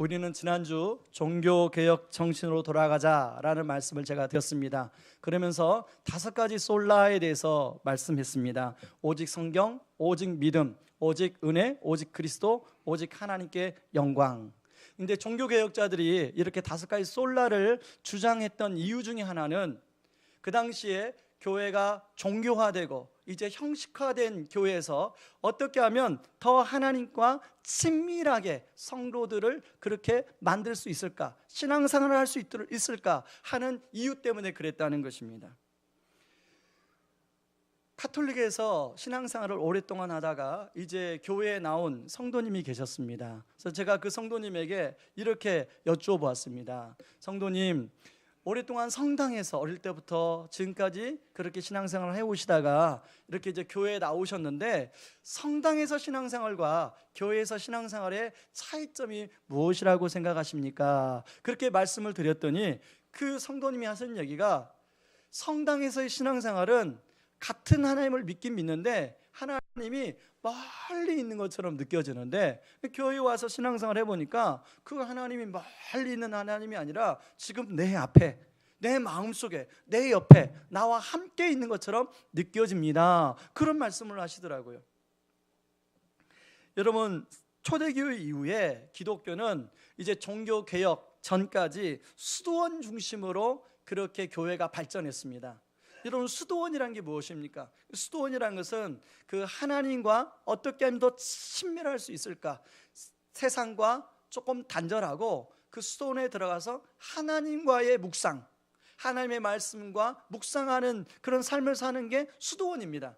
우리는 지난주 종교개혁 정신으로 돌아가자라는 말씀을 제가 드렸습니다. 그러면서 5가지 솔라에 대해서 말씀했습니다. 오직 성경, 오직 믿음, 오직 은혜, 오직 그리스도, 오직 하나님께 영광. 근데 종교개혁자들이 이렇게 5가지 솔라를 주장했던 이유 중에 하나는 그 당시에 교회가 종교화되고 이제 형식화된 교회에서 어떻게 하면 더 하나님과 친밀하게 성도들을 그렇게 만들 수 있을까, 신앙생활을 할 수 있을까 하는 이유 때문에 그랬다는 것입니다. 카톨릭에서 신앙생활을 오랫동안 하다가 이제 교회에 나온 성도님이 계셨습니다. 그래서 제가 그 성도님에게 이렇게 여쭈어보았습니다. 성도님, 오랫동안 성당에서 어릴 때부터 지금까지 그렇게 신앙생활을 해오시다가 이렇게 이제 교회에 나오셨는데 성당에서 신앙생활과 교회에서 신앙생활의 차이점이 무엇이라고 생각하십니까? 그렇게 말씀을 드렸더니 그 성도님이 하신 얘기가 성당에서의 신앙생활은 같은 하나님을 믿긴 믿는데 하나님이 멀리 있는 것처럼 느껴지는데 교회에 와서 신앙생활 해보니까 그 하나님이 멀리 있는 하나님이 아니라 지금 내 앞에, 내 마음속에, 내 옆에 나와 함께 있는 것처럼 느껴집니다. 그런 말씀을 하시더라고요. 여러분, 초대교회 이후에 기독교는 이제 종교개혁 전까지 수도원 중심으로 그렇게 교회가 발전했습니다. 여러분, 수도원이란 게 무엇입니까? 수도원이란 것은 그 하나님과 어떻게 하면 더 친밀할 수 있을까? 세상과 조금 단절하고 그 수도원에 들어가서 하나님과의 묵상, 하나님의 말씀과 묵상하는 그런 삶을 사는 게 수도원입니다.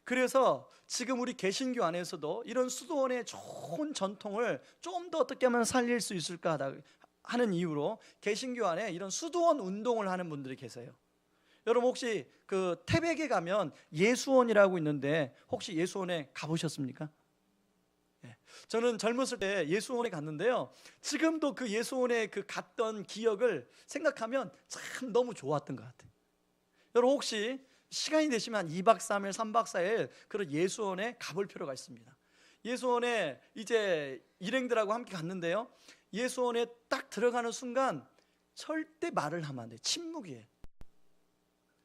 그래서 지금 우리 개신교 안에서도 이런 수도원의 좋은 전통을 좀 더 어떻게 하면 살릴 수 있을까 하는 이유로 개신교 안에 이런 수도원 운동을 하는 분들이 계세요. 여러분, 혹시 그 태백에 가면 예수원이라고 있는데 혹시 예수원에 가보셨습니까? 네. 저는 젊었을 때 예수원에 갔는데요, 지금도 그 예수원에 그 갔던 기억을 생각하면 참 너무 좋았던 것 같아요. 여러분, 혹시 시간이 되시면 2박 3일, 3박 4일 그런 예수원에 가볼 필요가 있습니다. 예수원에 이제 일행들하고 함께 갔는데요, 예수원에 딱 들어가는 순간 절대 말을 하면 안 돼요. 침묵이에요.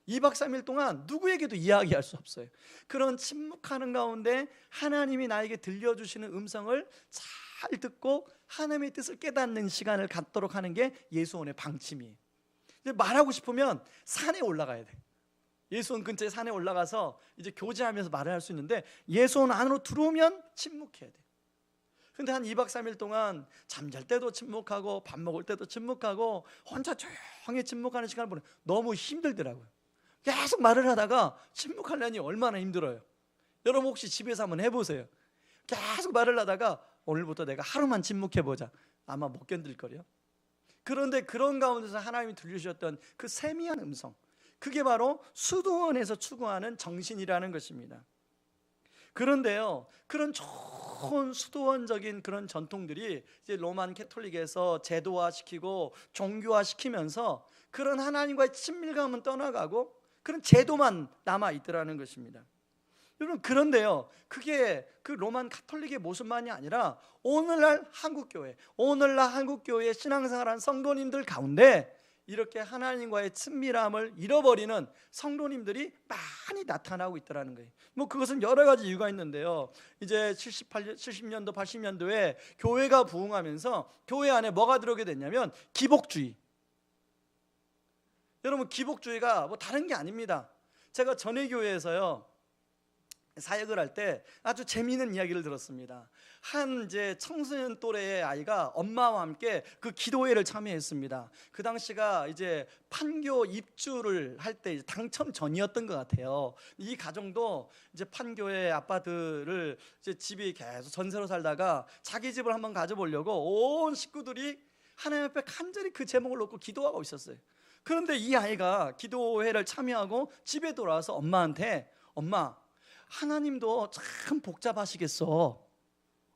2박 3일 동안 누구에게도 이야기할 수 없어요. 그런 침묵하는 가운데 하나님이 나에게 들려주시는 음성을 잘 듣고 하나님의 뜻을 깨닫는 시간을 갖도록 하는 게 예수원의 방침이에요. 말하고 싶으면 산에 올라가야 돼요. 예수원 근처에 산에 올라가서 이제 교제하면서 말을 할 수 있는데 예수원 안으로 들어오면 침묵해야 돼요. 근데 한 2박 3일 동안 잠잘 때도 침묵하고 밥 먹을 때도 침묵하고 혼자 조용히 침묵하는 시간을 보내 너무 힘들더라고요. 계속 말을 하다가 침묵하려니 얼마나 힘들어요. 여러분, 혹시 집에서 한번 해보세요. 계속 말을 하다가 오늘부터 내가 하루만 침묵해보자. 아마 못 견딜 거예요. 그런데 그런 가운데서 하나님이 들려주셨던 그 세미한 음성, 그게 바로 수도원에서 추구하는 정신이라는 것입니다. 그런데요, 그런 좋은 수도원적인 그런 전통들이 이제 로만 캐톨릭에서 제도화시키고 종교화시키면서 그런 하나님과의 친밀감은 떠나가고 그런 제도만 남아있더라는 것입니다. 여러분, 그런데요, 그게 그 로만 카톨릭의 모습만이 아니라 오늘날 한국교회의 신앙생활한 성도님들 가운데 이렇게 하나님과의 친밀함을 잃어버리는 성도님들이 많이 나타나고 있더라는 거예요. 뭐 그것은 여러 가지 이유가 있는데요, 이제 70년도 80년도에 교회가 부흥하면서 교회 안에 뭐가 들어오게 됐냐면 기복주의. 여러분, 기복주의가 뭐 다른 게 아닙니다. 제가 전회교회에서요 사역을 할 때 아주 재미있는 이야기를 들었습니다. 한 이제 청소년 또래의 아이가 엄마와 함께 그 기도회를 참여했습니다. 그 당시가 이제 판교 입주를 할 때 당첨 전이었던 것 같아요. 이 가정도 이제 판교의 아파트를 이제 집이 계속 전세로 살다가 자기 집을 한번 가져보려고 온 식구들이 하나님 앞에 간절히 그 제목을 놓고 기도하고 있었어요. 그런데 이 아이가 기도회를 참여하고 집에 돌아와서 엄마한테, 엄마, 하나님도 참 복잡하시겠어.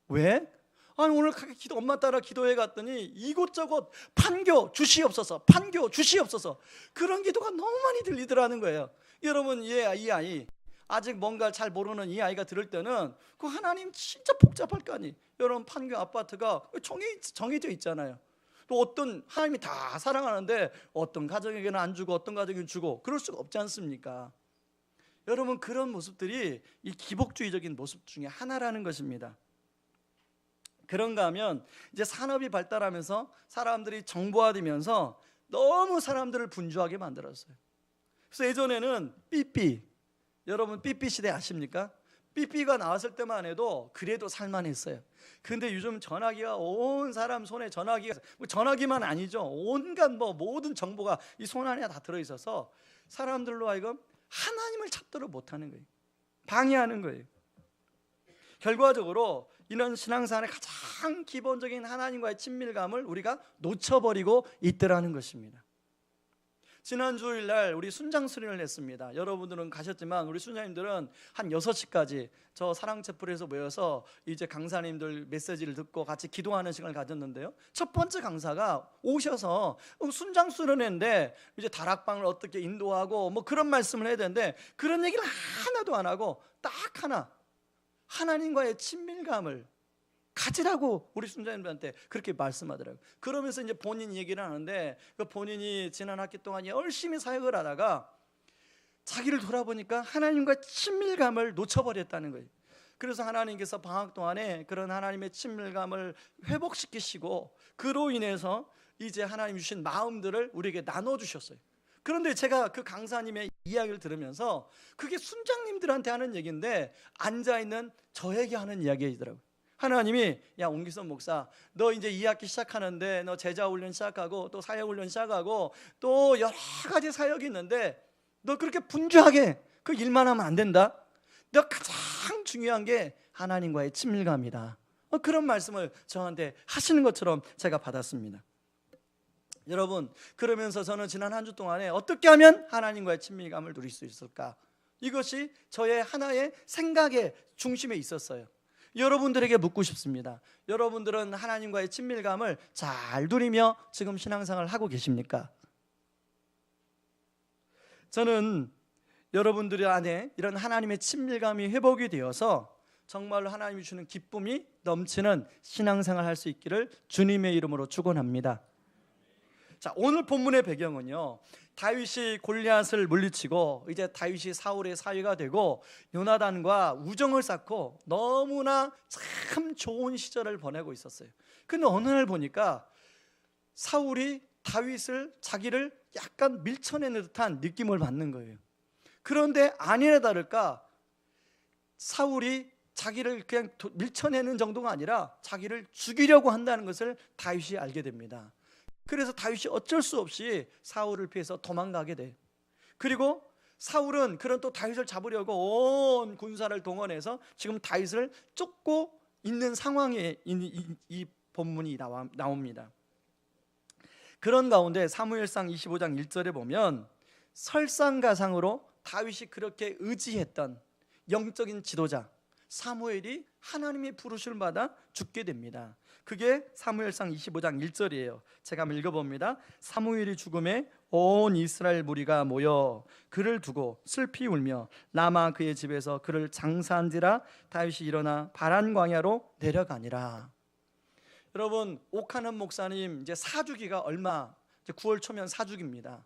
왜? 아니, 오늘 엄마 따라 기도회 갔더니 이곳저곳 판교 주시옵소서, 판교 주시옵소서, 그런 기도가 너무 많이 들리더라는 거예요. 여러분, 이 아이 아직 뭔가 잘 모르는 이 아이가 들을 때는 그 하나님 진짜 복잡할 거 아니. 여러분 판교 아파트가 정해져 있잖아요. 또 어떤 하나님이 다 사랑하는데 어떤 가정에게는 안 주고 어떤 가정에는 주고 그럴 수가 없지 않습니까? 여러분 그런 모습들이 이 기복주의적인 모습 중에 하나라는 것입니다. 그런가 하면 이제 산업이 발달하면서 사람들이 정보화되면서 너무 사람들을 분주하게 만들었어요. 그래서 예전에는 삐삐, 여러분 삐삐 시대 아십니까? 삐삐가 나왔을 때만 해도 그래도 살만했어요. 근데 요즘 전화기가 온 사람 손에 전화기만 아니죠. 온갖 모든 정보가 이 손 안에 다 들어있어서 사람들로 하여금 하나님을 찾도록 못하는 거예요. 방해하는 거예요. 결과적으로 이런 신앙생활의 가장 기본적인 하나님과의 친밀감을 우리가 놓쳐버리고 있더라는 것입니다. 지난 주일날 우리 순장 수련을 했습니다. 여러분들은 가셨지만 우리 순장님들은 한 6시까지 저 사랑채플에서 모여서 이제 강사님들 메시지를 듣고 같이 기도하는 시간을 가졌는데요. 첫 번째 강사가 오셔서 순장 수련회인데 이제 다락방을 어떻게 인도하고 뭐 그런 말씀을 해야 되는데 그런 얘기를 하나도 안 하고 딱 하나, 하나님과의 친밀감을 가지라고 우리 순자님들한테 그렇게 말씀하더라고요. 그러면서 이제 본인 얘기를 하는데 그 본인이 지난 학기 동안 열심히 사역을 하다가 자기를 돌아보니까 하나님과 친밀감을 놓쳐버렸다는 거예요. 그래서 하나님께서 방학 동안에 그런 하나님의 친밀감을 회복시키시고 그로 인해서 이제 하나님 주신 마음들을 우리에게 나눠주셨어요. 그런데 제가 그 강사님의 이야기를 들으면서 그게 순장님들한테 하는 얘기인데 앉아있는 저에게 하는 이야기이더라고요. 하나님이 야 옹기선 목사 너 이제 2학기 시작하는데 너 제자훈련 시작하고 또 사역훈련 시작하고 또 여러 가지 사역이 있는데 너 그렇게 분주하게 그 일만 하면 안 된다. 너 가장 중요한 게 하나님과의 친밀감이다. 그런 말씀을 저한테 하시는 것처럼 제가 받았습니다. 여러분 그러면서 저는 지난 한 주 동안에 어떻게 하면 하나님과의 친밀감을 누릴 수 있을까? 이것이 저의 하나의 생각의 중심에 있었어요. 여러분들에게 묻고 싶습니다. 여러분들은 하나님과의 친밀감을 잘 누리며 지금 신앙생활을 하고 계십니까? 저는 여러분들 안에 이런 하나님의 친밀감이 회복이 되어서 정말로 하나님이 주는 기쁨이 넘치는 신앙생활을 할 수 있기를 주님의 이름으로 축원합니다. 자, 오늘 본문의 배경은요, 다윗이 골리앗을 물리치고 이제 다윗이 사울의 사위가 되고 요나단과 우정을 쌓고 너무나 참 좋은 시절을 보내고 있었어요. 근데 어느 날 보니까 사울이 다윗을 자기를 약간 밀쳐내는 듯한 느낌을 받는 거예요. 그런데 아니나 다를까 사울이 자기를 그냥 밀쳐내는 정도가 아니라 자기를 죽이려고 한다는 것을 다윗이 알게 됩니다. 그래서 다윗이 어쩔 수 없이 사울을 피해서 도망가게 돼요. 그리고 사울은 그런 또 다윗을 잡으려고 온 군사를 동원해서 지금 다윗을 쫓고 있는 상황에 이 본문이 나옵니다. 그런 가운데 사무엘상 25장 1절에 보면 설상가상으로 다윗이 그렇게 의지했던 영적인 지도자 사무엘이 하나님의 부르심을 받아 죽게 됩니다. 그게 사무엘상 25장 1절이에요. 제가 한번 읽어봅니다. 사무엘이 죽음에 온 이스라엘 무리가 모여 그를 두고 슬피 울며 라마 그의 집에서 그를 장사한지라 다윗이 일어나 바란 광야로 내려가니라. 여러분 옥하는 목사님 이제 사주기가 얼마 이제 9월 초면 사주기입니다.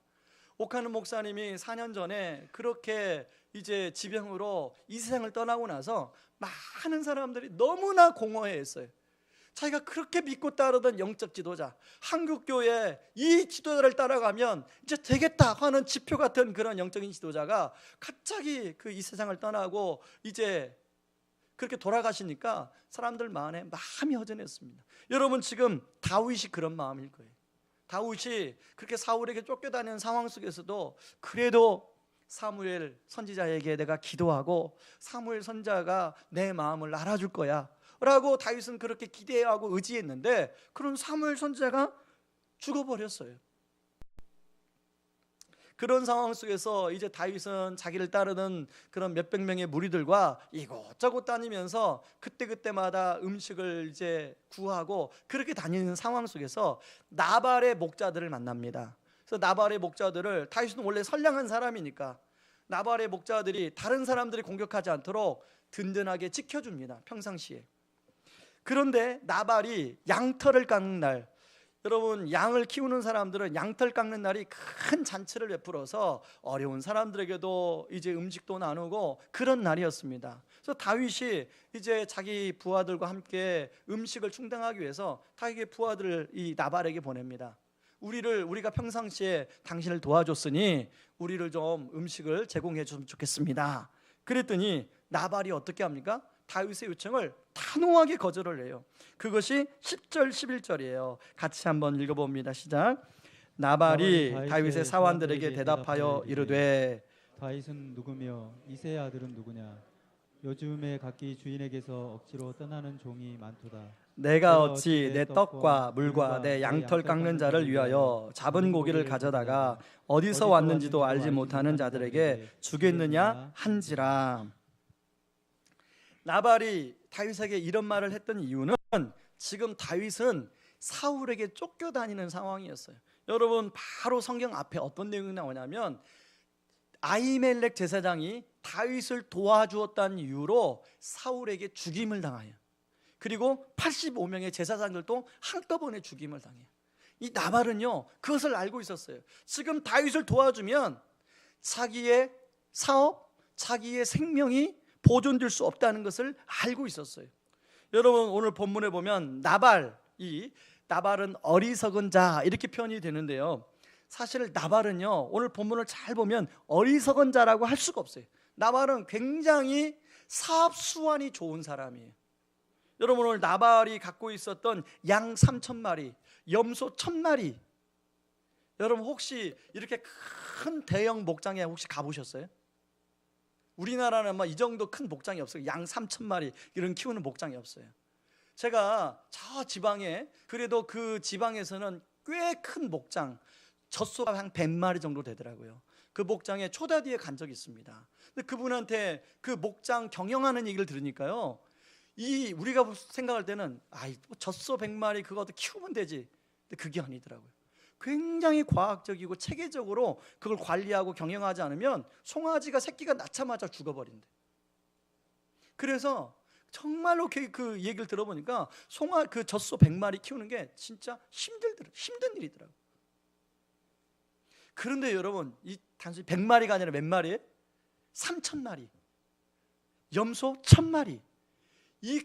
옥하는 목사님이 4년 전에 그렇게 이제 지병으로 이 세상을 떠나고 나서 많은 사람들이 너무나 공허해했어요. 자기가 그렇게 믿고 따르던 영적 지도자, 한국교회 이 지도자를 따라가면 이제 되겠다 하는 지표 같은 그런 영적인 지도자가 갑자기 그 이 세상을 떠나고 이제 그렇게 돌아가시니까 사람들 마음이 허전했습니다. 여러분 지금 다윗이 그런 마음일 거예요. 다윗이 그렇게 사울에게 쫓겨다니는 상황 속에서도 그래도 사무엘 선지자에게 내가 기도하고 사무엘 선지자가 내 마음을 알아줄 거야 라고 다윗은 그렇게 기대하고 의지했는데 그런 사무엘 선지자가 죽어버렸어요. 그런 상황 속에서 이제 다윗은 자기를 따르는 그런 몇백 명의 무리들과 이곳저곳 다니면서 그때그때마다 음식을 이제 구하고 그렇게 다니는 상황 속에서 나발의 목자들을 만납니다. 그래서 나발의 목자들을 다윗은 원래 선량한 사람이니까 나발의 목자들이 다른 사람들이 공격하지 않도록 든든하게 지켜줍니다, 평상시에. 그런데 나발이 양털을 깎는 날, 여러분 양을 키우는 사람들은 양털 깎는 날이 큰 잔치를 베풀어서 어려운 사람들에게도 이제 음식도 나누고 그런 날이었습니다. 그래서 다윗이 이제 자기 부하들과 함께 음식을 충당하기 위해서 자기 부하들을 이 나발에게 보냅니다. 우리가 평상시에 당신을 도와줬으니 우리를 좀 음식을 제공해 줬으면 좋겠습니다. 그랬더니 나발이 어떻게 합니까? 다윗의 요청을 단호하게 거절을 해요. 그것이 10절 11절이에요. 같이 한번 읽어봅니다. 시작. 나발이 다윗의 사환들에게 대답하여 이르되 다윗은 누구며 이새의 아들은 누구냐? 요즘에 각기 주인에게서 억지로 떠나는 종이 많도다. 내가 어찌 내 떡과 물과 내 양털 깎는 자를 위하여 잡은 고기를 가져다가 어디서 왔는지도 알지 못하는 자들에게 주겠느냐 한지라. 나발이 다윗에게 이런 말을 했던 이유는 지금 다윗은 사울에게 쫓겨다니는 상황이었어요. 여러분, 바로 성경 앞에 어떤 내용이 나오냐면 아히멜렉 제사장이 다윗을 도와주었다는 이유로 사울에게 죽임을 당해요. 그리고 85명의 제사장들도 한꺼번에 죽임을 당해요. 이 나발은요, 그것을 알고 있었어요. 지금 다윗을 도와주면 자기의 사업, 자기의 생명이 보존될 수 없다는 것을 알고 있었어요. 여러분, 오늘 본문에 보면 나발은 어리석은 자 이렇게 표현이 되는데요, 사실 나발은요, 오늘 본문을 잘 보면 어리석은 자라고 할 수가 없어요. 나발은 굉장히 사업수완이 좋은 사람이에요. 여러분, 오늘 나발이 갖고 있었던 양 3,000마리, 염소 1,000마리, 여러분 혹시 이렇게 큰 대형 목장에 혹시 가보셨어요? 우리나라는 이 정도 큰 목장이 없어요. 양 3,000마리 이런 키우는 목장이 없어요. 제가 저 지방에, 그래도 그 지방에서는 꽤 큰 목장, 젖소가 한 100마리 정도 되더라고요. 그 목장에 초다디에 간 적이 있습니다. 근데 그분한테 그 목장 경영하는 얘기를 들으니까요, 우리가 생각할 때는 젖소 100마리 그것도 키우면 되지, 근데 그게 아니더라고요. 굉장히 과학적이고 체계적으로 그걸 관리하고 경영하지 않으면 송아지가 새끼가 낳자마자 죽어버린대. 그래서 정말로 그 얘기를 들어보니까 그 젖소 100마리 키우는 게 진짜 힘든 일이더라고요. 그런데 여러분, 이 단순히 100마리가 아니라 몇 마리에? 3,000마리, 염소 1,000마리. 이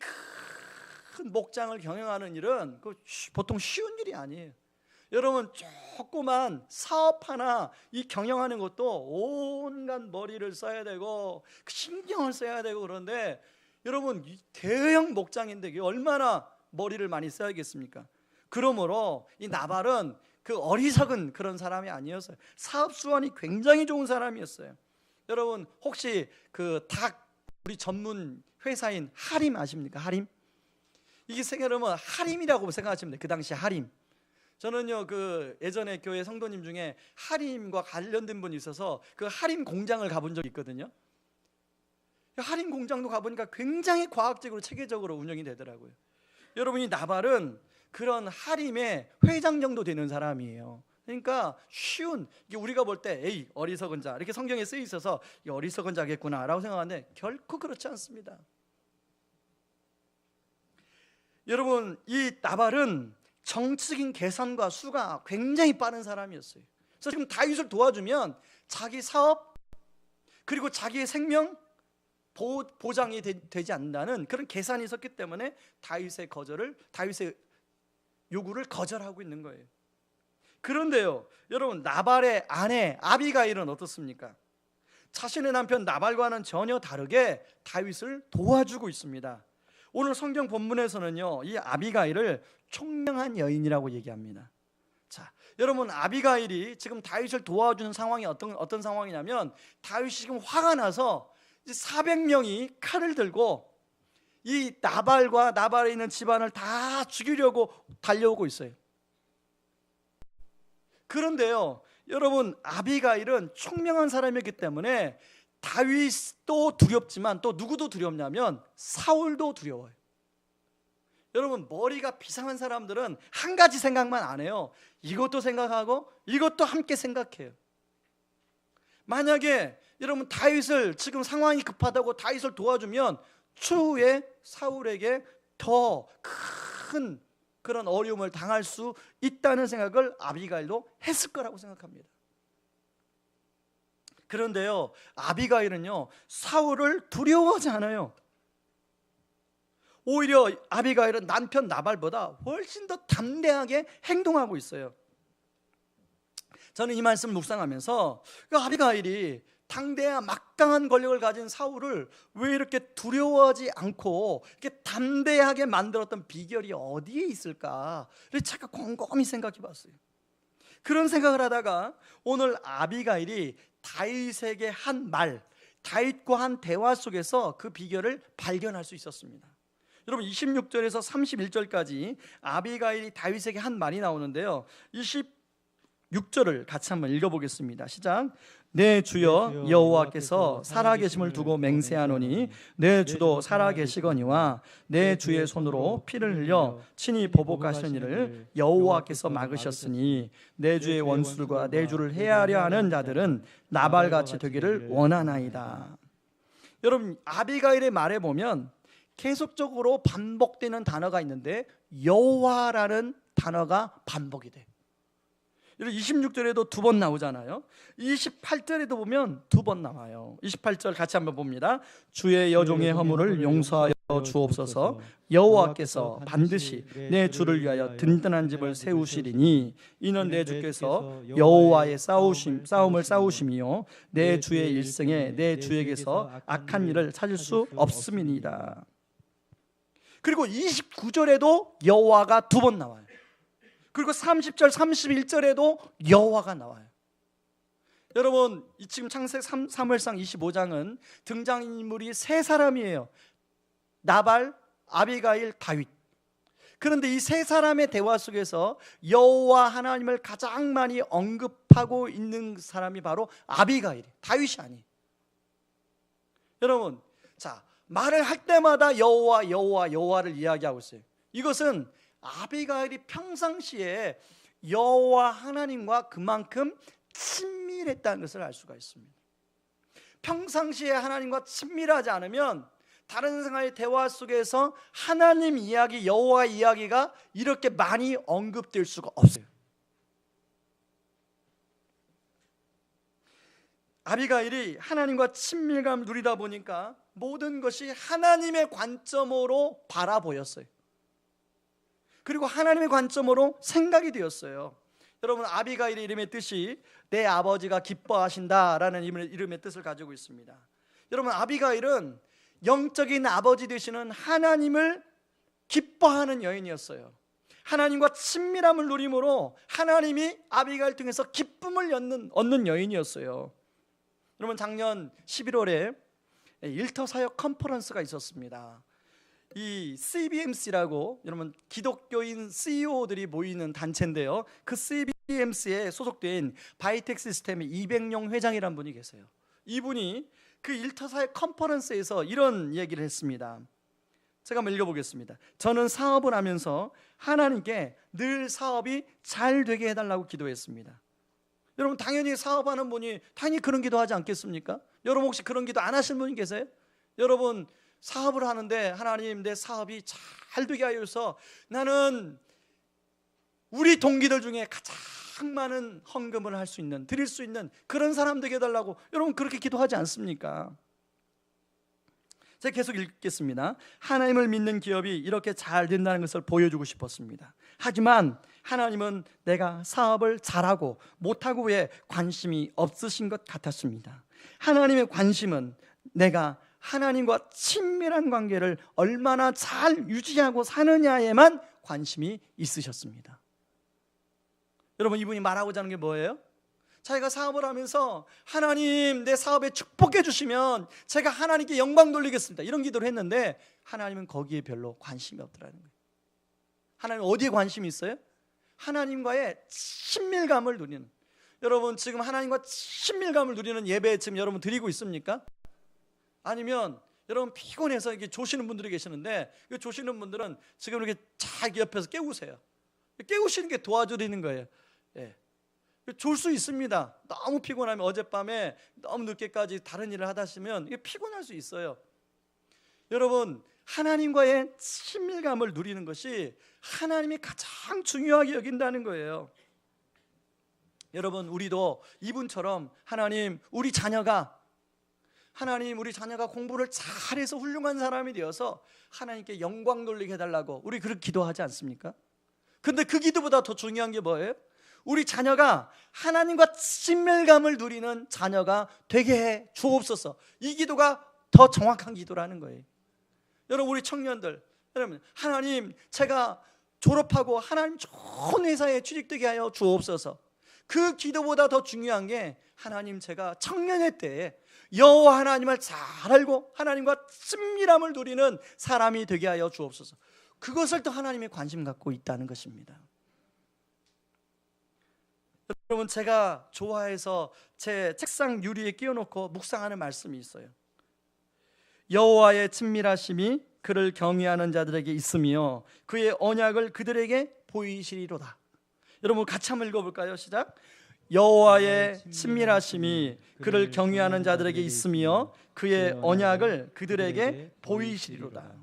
큰 목장을 경영하는 일은 보통 쉬운 일이 아니에요. 여러분, 조그만 사업 하나 이 경영하는 것도 온갖 머리를 써야 되고 신경을 써야 되고, 그런데 여러분, 이 대형 목장인데 이게 얼마나 머리를 많이 써야겠습니까? 그러므로 이 나발은 그 어리석은 그런 사람이 아니었어요. 사업 수완이 굉장히 좋은 사람이었어요. 여러분, 혹시 그 우리 전문 회사인 하림 아십니까? 하림? 이게 생각하면 하림이라고 생각하시면 돼요. 그 당시 하림. 저는요, 그 예전에 교회 성도님 중에 하림과 관련된 분이 있어서 그 하림 공장을 가본 적이 있거든요. 하림 공장도 가보니까 굉장히 과학적으로 체계적으로 운영이 되더라고요. 여러분이 나발은 그런 하림의 회장 정도 되는 사람이에요. 그러니까 이게 우리가 볼 때 에이 어리석은 자 이렇게 성경에 쓰여 있어서 이 어리석은 자겠구나 라고 생각하는데 결코 그렇지 않습니다. 여러분, 이 나발은 정치적인 계산과 수가 굉장히 빠른 사람이었어요. 그래서 지금 다윗을 도와주면 자기 사업 그리고 자기의 생명 보장이 되지 않는다는 그런 계산이 있었기 때문에 다윗의 요구를 거절하고 있는 거예요. 그런데요, 여러분, 나발의 아내 아비가일은 어떻습니까? 자신의 남편 나발과는 전혀 다르게 다윗을 도와주고 있습니다. 오늘 성경 본문에서는요, 이 아비가일을 총명한 여인이라고 얘기합니다. 자, 여러분, 아비가일이 지금 다윗을 도와주는 상황이 어떤 상황이냐면, 다윗이 지금 화가 나서 400명이 칼을 들고 이 나발에 있는 집안을 다 죽이려고 달려오고 있어요. 그런데요, 여러분, 아비가일은 총명한 사람이기 때문에 다윗도 두렵지만 또 누구도 두렵냐면 사울도 두려워요. 여러분, 머리가 비상한 사람들은 한 가지 생각만 안 해요. 이것도 생각하고 이것도 함께 생각해요. 만약에 여러분 다윗을 지금 상황이 급하다고 다윗을 도와주면 추후에 사울에게 더 큰 그런 어려움을 당할 수 있다는 생각을 아비가일도 했을 거라고 생각합니다. 그런데요, 아비가일은요 사울을 두려워하지 않아요. 오히려 아비가일은 남편 나발보다 훨씬 더 담대하게 행동하고 있어요. 저는 이 말씀을 묵상하면서 그 아비가일이 당대한 막강한 권력을 가진 사울을 왜 이렇게 두려워하지 않고 이렇게 담대하게 만들었던 비결이 어디에 있을까를 잠깐 곰곰이 생각해 봤어요. 그런 생각을 하다가 오늘 아비가일이 다윗에게 한 말, 다윗과 한 대화 속에서 그 비결을 발견할 수 있었습니다. 여러분 26절에서 31절까지 아비가일이 다윗에게 한 말이 나오는데요, 26절을 같이 한번 읽어보겠습니다. 시작. 내 주여 여호와께서 살아계심을 두고 맹세하노니 내 주도 살아계시거니와 내 주의 손으로 피를 흘려 친히 보복하시는 일을 여호와께서 막으셨으니 내 주의 원수들과 내 주를 해하려 하는 자들은 나발같이 되기를 원하나이다. 여러분 아비가일의 말에 보면 계속적으로 반복되는 단어가 있는데 여호와라는 단어가 반복이 돼요. 26절에도 두 번 나오잖아요. 28절에도 보면 두 번 나와요. 28절 같이 한번 봅니다. 주의 여종의 허물을 용서하여 주옵소서. 여호와께서 반드시 내 주를 위하여 든든한 집을 세우시리니 이는 내 주께서 여호와의 싸움을 싸우심이요 내 주의 일생에 내 주에게서 악한 일을 찾을 수 없음이니이다. 그리고 29절에도 여호와가 두 번 나와요. 그리고 30절 31절에도 여호와가 나와요. 여러분 지금 창세기 사무엘상 25장은 등장인물이 세 사람이에요. 나발, 아비가일, 다윗. 그런데 이 세 사람의 대화 속에서 여호와 하나님을 가장 많이 언급하고 있는 사람이 바로 아비가일이에요. 다윗이 아니에요. 여러분 자 말을 할 때마다 여호와를 이야기하고 있어요. 이것은 아비가일이 평상시에 여호와 하나님과 그만큼 친밀했다는 것을 알 수가 있습니다. 평상시에 하나님과 친밀하지 않으면 다른 사람의 대화 속에서 하나님 이야기, 여호와 이야기가 이렇게 많이 언급될 수가 없어요. 아비가일이 하나님과 친밀감을 누리다 보니까 모든 것이 하나님의 관점으로 바라보였어요. 그리고 하나님의 관점으로 생각이 되었어요. 여러분 아비가일의 이름의 뜻이 내 아버지가 기뻐하신다라는 이름의 뜻을 가지고 있습니다. 여러분 아비가일은 영적인 아버지 되시는 하나님을 기뻐하는 여인이었어요. 하나님과 친밀함을 누림으로 하나님이 아비가일 통해서 기쁨을 얻는 여인이었어요. 여러분 작년 11월에 일터 사역 컨퍼런스가 있었습니다. 이 CBMC라고 여러분 기독교인 CEO들이 모이는 단체인데요, 그 CBMC에 소속된 바이텍 시스템의 이백용 회장이라는 분이 계세요. 이분이 그 일터사역 컨퍼런스에서 이런 얘기를 했습니다. 제가 한번 읽어보겠습니다. 저는 사업을 하면서 하나님께 늘 사업이 잘 되게 해달라고 기도했습니다. 여러분 당연히 사업하는 분이 당연히 그런 기도하지 않겠습니까? 여러분 혹시 그런 기도 안 하시는 분이 계세요? 여러분 사업을 하는데 하나님 내 사업이 잘 되게 하여서 나는 우리 동기들 중에 가장 많은 헌금을 할 수 있는, 드릴 수 있는 그런 사람 되게 해달라고 여러분 그렇게 기도하지 않습니까? 제가 계속 읽겠습니다. 하나님을 믿는 기업이 이렇게 잘 된다는 것을 보여주고 싶었습니다. 하지만 하나님은 내가 사업을 잘하고 못하고 왜 관심이 없으신 것 같았습니다. 하나님의 관심은 내가 하나님과 친밀한 관계를 얼마나 잘 유지하고 사느냐에만 관심이 있으셨습니다. 여러분 이분이 말하고자 하는 게 뭐예요? 자기가 사업을 하면서 하나님 내 사업에 축복해 주시면 제가 하나님께 영광 돌리겠습니다 이런 기도를 했는데 하나님은 거기에 별로 관심이 없더라는 거예요. 하나님은 어디에 관심이 있어요? 하나님과의 친밀감을 누리는. 여러분 지금 하나님과 친밀감을 누리는 예배 지금 여러분 드리고 있습니까? 아니면 여러분 피곤해서 이렇게 조시는 분들이 계시는데 그 조시는 분들은 지금 이렇게 잘 옆에서 깨우세요. 깨우시는 게 도와드리는 거예요. 예. 졸 수 있습니다. 너무 피곤하면 어젯밤에 너무 늦게까지 다른 일을 하다 하시면 이게 피곤할 수 있어요. 여러분, 하나님과의 친밀감을 누리는 것이 하나님이 가장 중요하게 여긴다는 거예요. 여러분, 우리도 이분처럼 하나님, 우리 자녀가 공부를 잘해서 훌륭한 사람이 되어서 하나님께 영광 돌리게 해달라고 우리 그렇게 기도하지 않습니까? 근데 그 기도보다 더 중요한 게 뭐예요? 우리 자녀가 하나님과 친밀감을 누리는 자녀가 되게 해 주옵소서. 이 기도가 더 정확한 기도라는 거예요. 여러분, 우리 청년들, 여러분, 하나님, 제가 졸업하고 하나님 좋은 회사에 취직되게 하여 주옵소서. 그 기도보다 더 중요한 게 하나님, 제가 청년의 때에 여호와 하나님을 잘 알고 하나님과 친밀함을 누리는 사람이 되게 하여 주옵소서. 그것을 또 하나님이 관심 갖고 있다는 것입니다. 여러분, 제가 좋아해서 제 책상 유리에 끼워놓고 묵상하는 말씀이 있어요. 여호와의 친밀하심이 그를 경외하는 자들에게 있으며 그의 언약을 그들에게 보이시리로다. 여러분, 같이 한번 읽어볼까요? 시작. 여호와의 친밀하심이 그를 경외하는 자들에게 있으며 그의 언약을 그들에게 보이시리로다.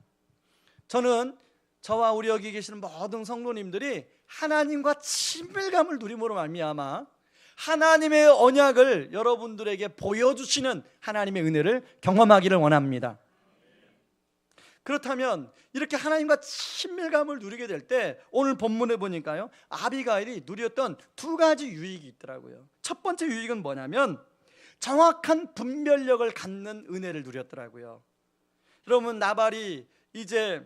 저는 저와 우리 여기 계시는 모든 성도님들이 하나님과 친밀감을 누림으로 말미암아 하나님의 언약을 여러분들에게 보여주시는 하나님의 은혜를 경험하기를 원합니다. 그렇다면 이렇게 하나님과 친밀감을 누리게 될 때 오늘 본문에 보니까요, 아비가일이 누렸던 두 가지 유익이 있더라고요. 첫 번째 유익은 뭐냐면 정확한 분별력을 갖는 은혜를 누렸더라고요. 여러분, 나발이 이제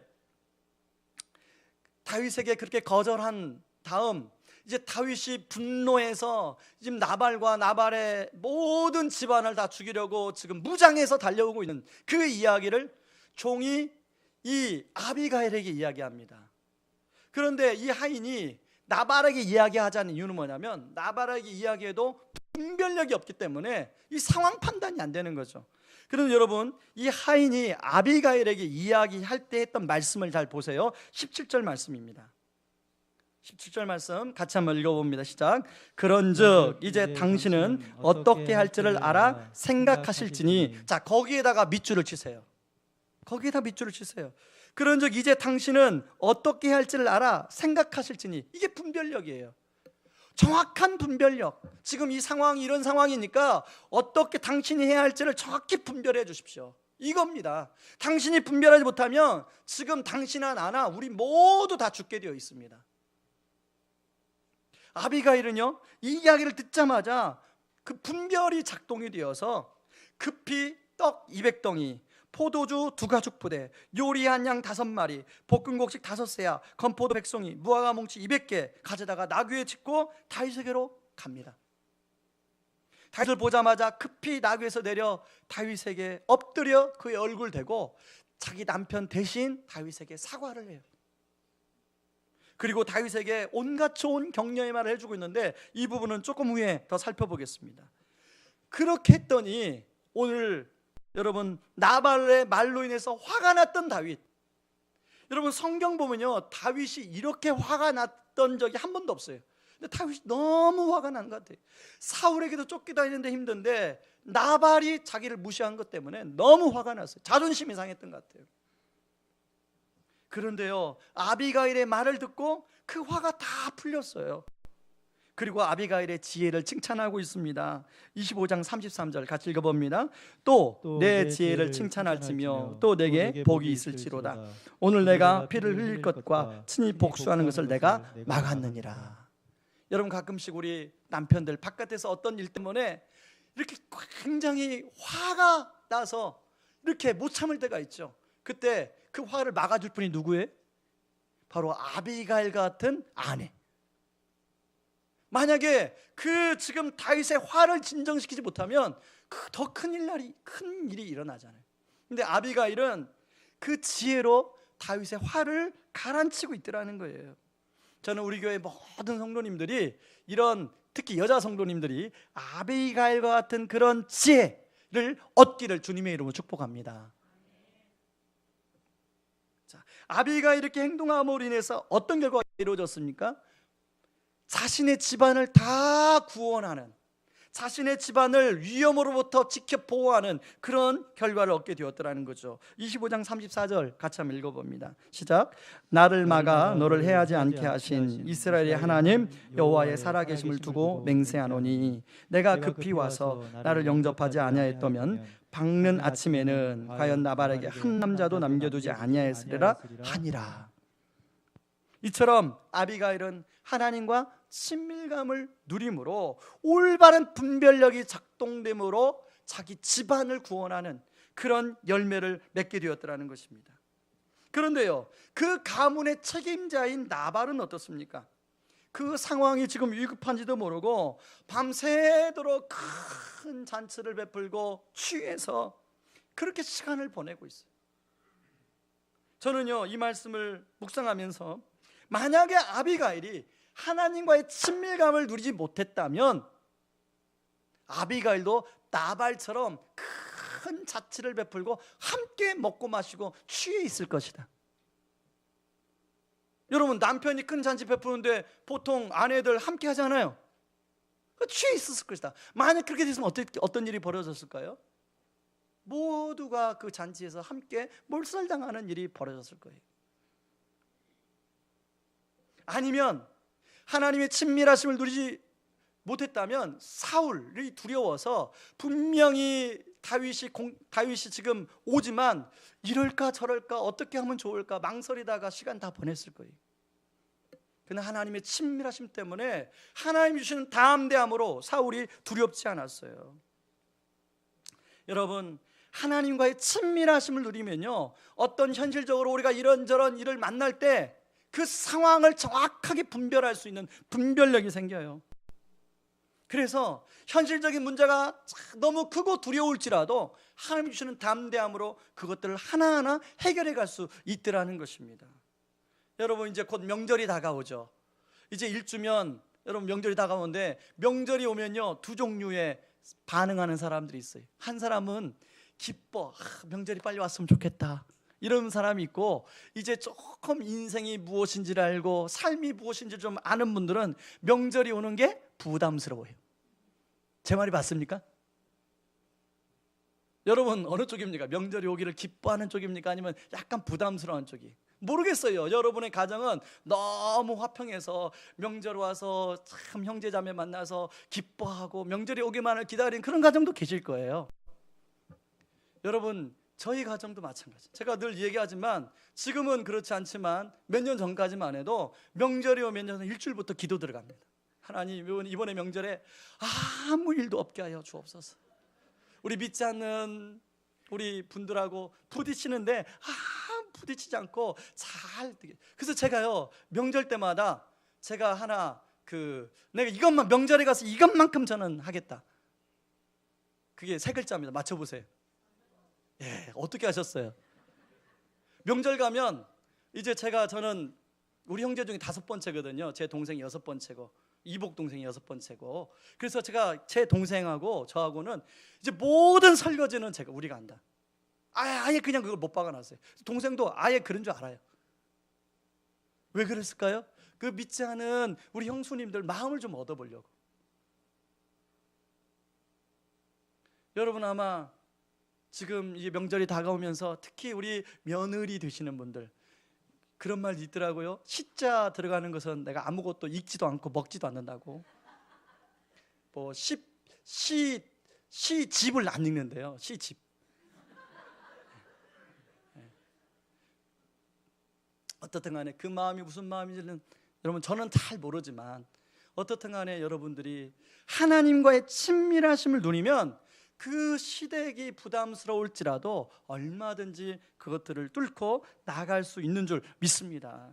다윗에게 그렇게 거절한 다음 이제 다윗이 분노해서 지금 나발의 모든 집안을 다 죽이려고 지금 무장해서 달려오고 있는 그 이야기를 종이 이 아비가일에게 이야기합니다. 그런데 이 하인이 나발에게 이야기하자는 이유는 뭐냐면 나발에게 이야기해도 분별력이 없기 때문에 이 상황 판단이 안 되는 거죠. 그런데 여러분, 이 하인이 아비가일에게 이야기할 때 했던 말씀을 잘 보세요. 17절 말씀입니다. 17절 말씀 같이 한번 읽어봅니다. 시작. 그런즉 이제 당신은 어떻게 할지를 알아 생각하실지니. 자, 거기에다가 밑줄을 치세요. 거기에다 밑줄을 치세요. 그런즉 이제 당신은 어떻게 할지를 알아 생각하실지니. 이게 분별력이에요. 정확한 분별력. 지금 이 상황이 이런 상황이니까 어떻게 당신이 해야 할지를 정확히 분별해 주십시오. 이겁니다. 당신이 분별하지 못하면 지금 당신아 나나 우리 모두 다 죽게 되어 있습니다. 아비가일은요, 이 이야기를 듣자마자 그 분별이 작동이 되어서 급히 떡 200덩이, 포도주 2가죽 부대, 요리한 양 5마리, 볶은 곡식 5세야, 건포도 100송이, 무화과 뭉치 200개 가져다가 나귀에 싣고 다윗에게로 갑니다. 다윗을 보자마자 급히 나귀에서 내려 다윗에게 엎드려 그의 얼굴 대고 자기 남편 대신 다윗에게 사과를 해요. 그리고 다윗에게 온갖 좋은 격려의 말을 해주고 있는데 이 부분은 조금 후에 더 살펴보겠습니다. 그렇게 했더니 오늘 여러분, 나발의 말로 인해서 화가 났던 다윗, 여러분 성경 보면요, 다윗이 이렇게 화가 났던 적이 한 번도 없어요. 근데 다윗이 너무 화가 난 것 같아요. 사울에게도 쫓기다니는데 힘든데 나발이 자기를 무시한 것 때문에 너무 화가 났어요. 자존심이 상했던 것 같아요. 그런데요, 아비가일의 말을 듣고 그 화가 다 풀렸어요. 그리고 아비가일의 지혜를 칭찬하고 있습니다. 25장 33절 같이 읽어봅니다. 또 내 지혜를 칭찬할지며 또 내게 복이 있을지로다. 오늘 내가 피를 흘릴 것과 친히 복수하는 것을 내가 막았느니라. 여러분, 가끔씩 우리 남편들 바깥에서 어떤 일 때문에 이렇게 굉장히 화가 나서 이렇게 못 참을 때가 있죠. 그때 그 화를 막아줄 분이 누구예요? 바로 아비가일 같은 아내. 만약에 그 지금 다윗의 화를 진정시키지 못하면 더 큰 일이 일어나잖아요. 근데 아비가일은 그 지혜로 다윗의 화를 가라앉히고 있더라는 거예요. 저는 우리 교회 모든 성도님들이 이런, 특히 여자 성도님들이 아비가일과 같은 그런 지혜를 얻기를 주님의 이름으로 축복합니다. 자, 아비가일이 이렇게 행동함으로 인해서 어떤 결과가 이루어졌습니까? 자신의 집안을 다 구원하는, 자신의 집안을 위험으로부터 지켜 보호하는 그런 결과를 얻게 되었더라는 거죠. 25장 34절 같이 한번 읽어봅니다. 시작. 나를 막아 너를 해하지 않게 하신 이스라엘의 하나님 여호와의 살아계심을 두고 맹세하노니 내가 급히 와서 나를 영접하지 아니하였다면 밝는 아침에는 과연 나발에게 한 남자도 남겨두지 아니하였으리라 하니라. 이처럼 아비가일은 하나님과 친밀감을 누림으로 올바른 분별력이 작동됨으로 자기 집안을 구원하는 그런 열매를 맺게 되었더라는 것입니다. 그런데요, 그 가문의 책임자인 나발은 어떻습니까? 그 상황이 지금 위급한지도 모르고 밤새도록 큰 잔치를 베풀고 취해서 그렇게 시간을 보내고 있어요. 저는요, 이 말씀을 묵상하면서 만약에 아비가일이 하나님과의 친밀감을 누리지 못했다면 아비가일도 나발처럼 큰 잔치를 베풀고 함께 먹고 마시고 취해 있을 것이다. 여러분, 남편이 큰 잔치 베푸는데 보통 아내들 함께 하잖아요. 취해 있었을 것이다. 만약 그렇게 됐으면 어떤 일이 벌어졌을까요? 모두가 그 잔치에서 함께 몰살당하는 일이 벌어졌을 거예요. 아니면 하나님의 친밀하심을 누리지 못했다면 사울이 두려워서 분명히 다윗이 지금 오지만 이럴까 저럴까 어떻게 하면 좋을까 망설이다가 시간 다 보냈을 거예요. 그러나 하나님의 친밀하심 때문에 하나님 주시는 담대함으로 사울이 두렵지 않았어요. 여러분, 하나님과의 친밀하심을 누리면요, 어떤 현실적으로 우리가 이런저런 일을 만날 때 그 상황을 정확하게 분별할 수 있는 분별력이 생겨요. 그래서 현실적인 문제가 너무 크고 두려울지라도 하나님이 주시는 담대함으로 그것들을 하나하나 해결해 갈 수 있더라는 것입니다. 여러분, 이제 곧 명절이 다가오죠. 이제 1주면 여러분 명절이 다가오는데, 명절이 오면요, 두 종류의 반응하는 사람들이 있어요. 한 사람은 기뻐, 명절이 빨리 왔으면 좋겠다, 이런 사람이 있고, 이제 조금 인생이 무엇인지를 알고 삶이 무엇인지 좀 아는 분들은 명절이 오는 게 부담스러워요. 제 말이 맞습니까? 여러분, 어느 쪽입니까? 명절이 오기를 기뻐하는 쪽입니까? 아니면 약간 부담스러운 쪽이? 모르겠어요. 여러분의 가정은 너무 화평해서 명절 와서 참 형제자매 만나서 기뻐하고 명절이 오기만을 기다리는 그런 가정도 계실 거예요. 여러분, 저희 가정도 마찬가지. 제가 늘 얘기하지만 지금은 그렇지 않지만 몇 년 전까지만 해도 명절이 오면 저는 일주일부터 기도 들어갑니다. 하나님, 이번에 명절에 아무 일도 없게 하여 주옵소서. 우리 믿지 않는 우리 분들하고 부딪히는데 부딪히지 않고 잘 되게. 그래서 제가요, 명절 때마다 제가 하나 내가 이것만, 명절에 가서 이것만큼 저는 하겠다. 그게 3글자입니다. 맞춰보세요. 예, 어떻게 하셨어요? 명절 가면 이제 저는 우리 형제 중에 5번째거든요. 제 동생이 6번째고 이복 동생이 6번째고. 그래서 제가 제 동생하고 저하고는 이제 모든 설거지는 우리가 한다. 아예 그냥 그걸 못 박아놨어요. 동생도 아예 그런 줄 알아요. 왜 그랬을까요? 그 믿지 않은 우리 형수님들 마음을 좀 얻어보려고. 여러분, 아마 지금 이 명절이 다가오면서 특히 우리 며느리 되시는 분들 그런 말 있더라고요. 시자 들어가는 것은 내가 아무것도 익지도 않고 먹지도 않는다고. 뭐 시집을 안 읽는데요. 시집. 어떻든 간에 그 마음이 무슨 마음인지는 여러분 저는 잘 모르지만, 어떻든 간에 여러분들이 하나님과의 친밀하심을 누리면 그 시댁이 부담스러울지라도 얼마든지 그것들을 뚫고 나갈 수 있는 줄 믿습니다.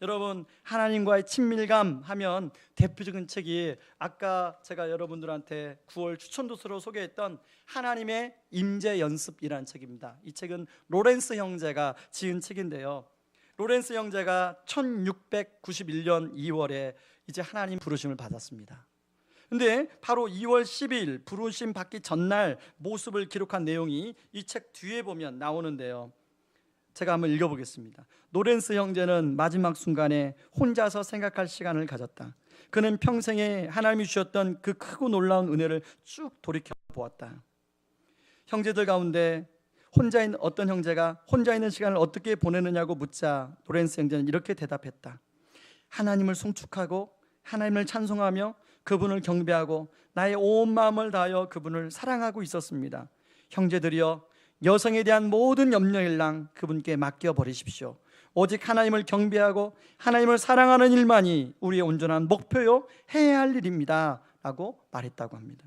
여러분, 하나님과의 친밀감 하면 대표적인 책이 아까 제가 여러분들한테 9월 추천도서로 소개했던 하나님의 임재 연습이라는 책입니다. 이 책은 로렌스 형제가 지은 책인데요, 로렌스 형제가 1691년 2월에 이제 하나님 부르심을 받았습니다. 근데 바로 2월 10일 부르심 받기 전날 모습을 기록한 내용이 이 책 뒤에 보면 나오는데요, 제가 한번 읽어보겠습니다. 노렌스 형제는 마지막 순간에 혼자서 생각할 시간을 가졌다. 그는 평생에 하나님이 주셨던 그 크고 놀라운 은혜를 쭉 돌이켜 보았다. 형제들 가운데 어떤 형제가 혼자 있는 시간을 어떻게 보내느냐고 묻자 노렌스 형제는 이렇게 대답했다. 하나님을 송축하고 하나님을 찬송하며 그분을 경배하고 나의 온 마음을 다하여 그분을 사랑하고 있었습니다. 형제들이여, 여성에 대한 모든 염려일랑 그분께 맡겨버리십시오. 오직 하나님을 경배하고 하나님을 사랑하는 일만이 우리의 온전한 목표요 해야 할 일입니다 라고 말했다고 합니다.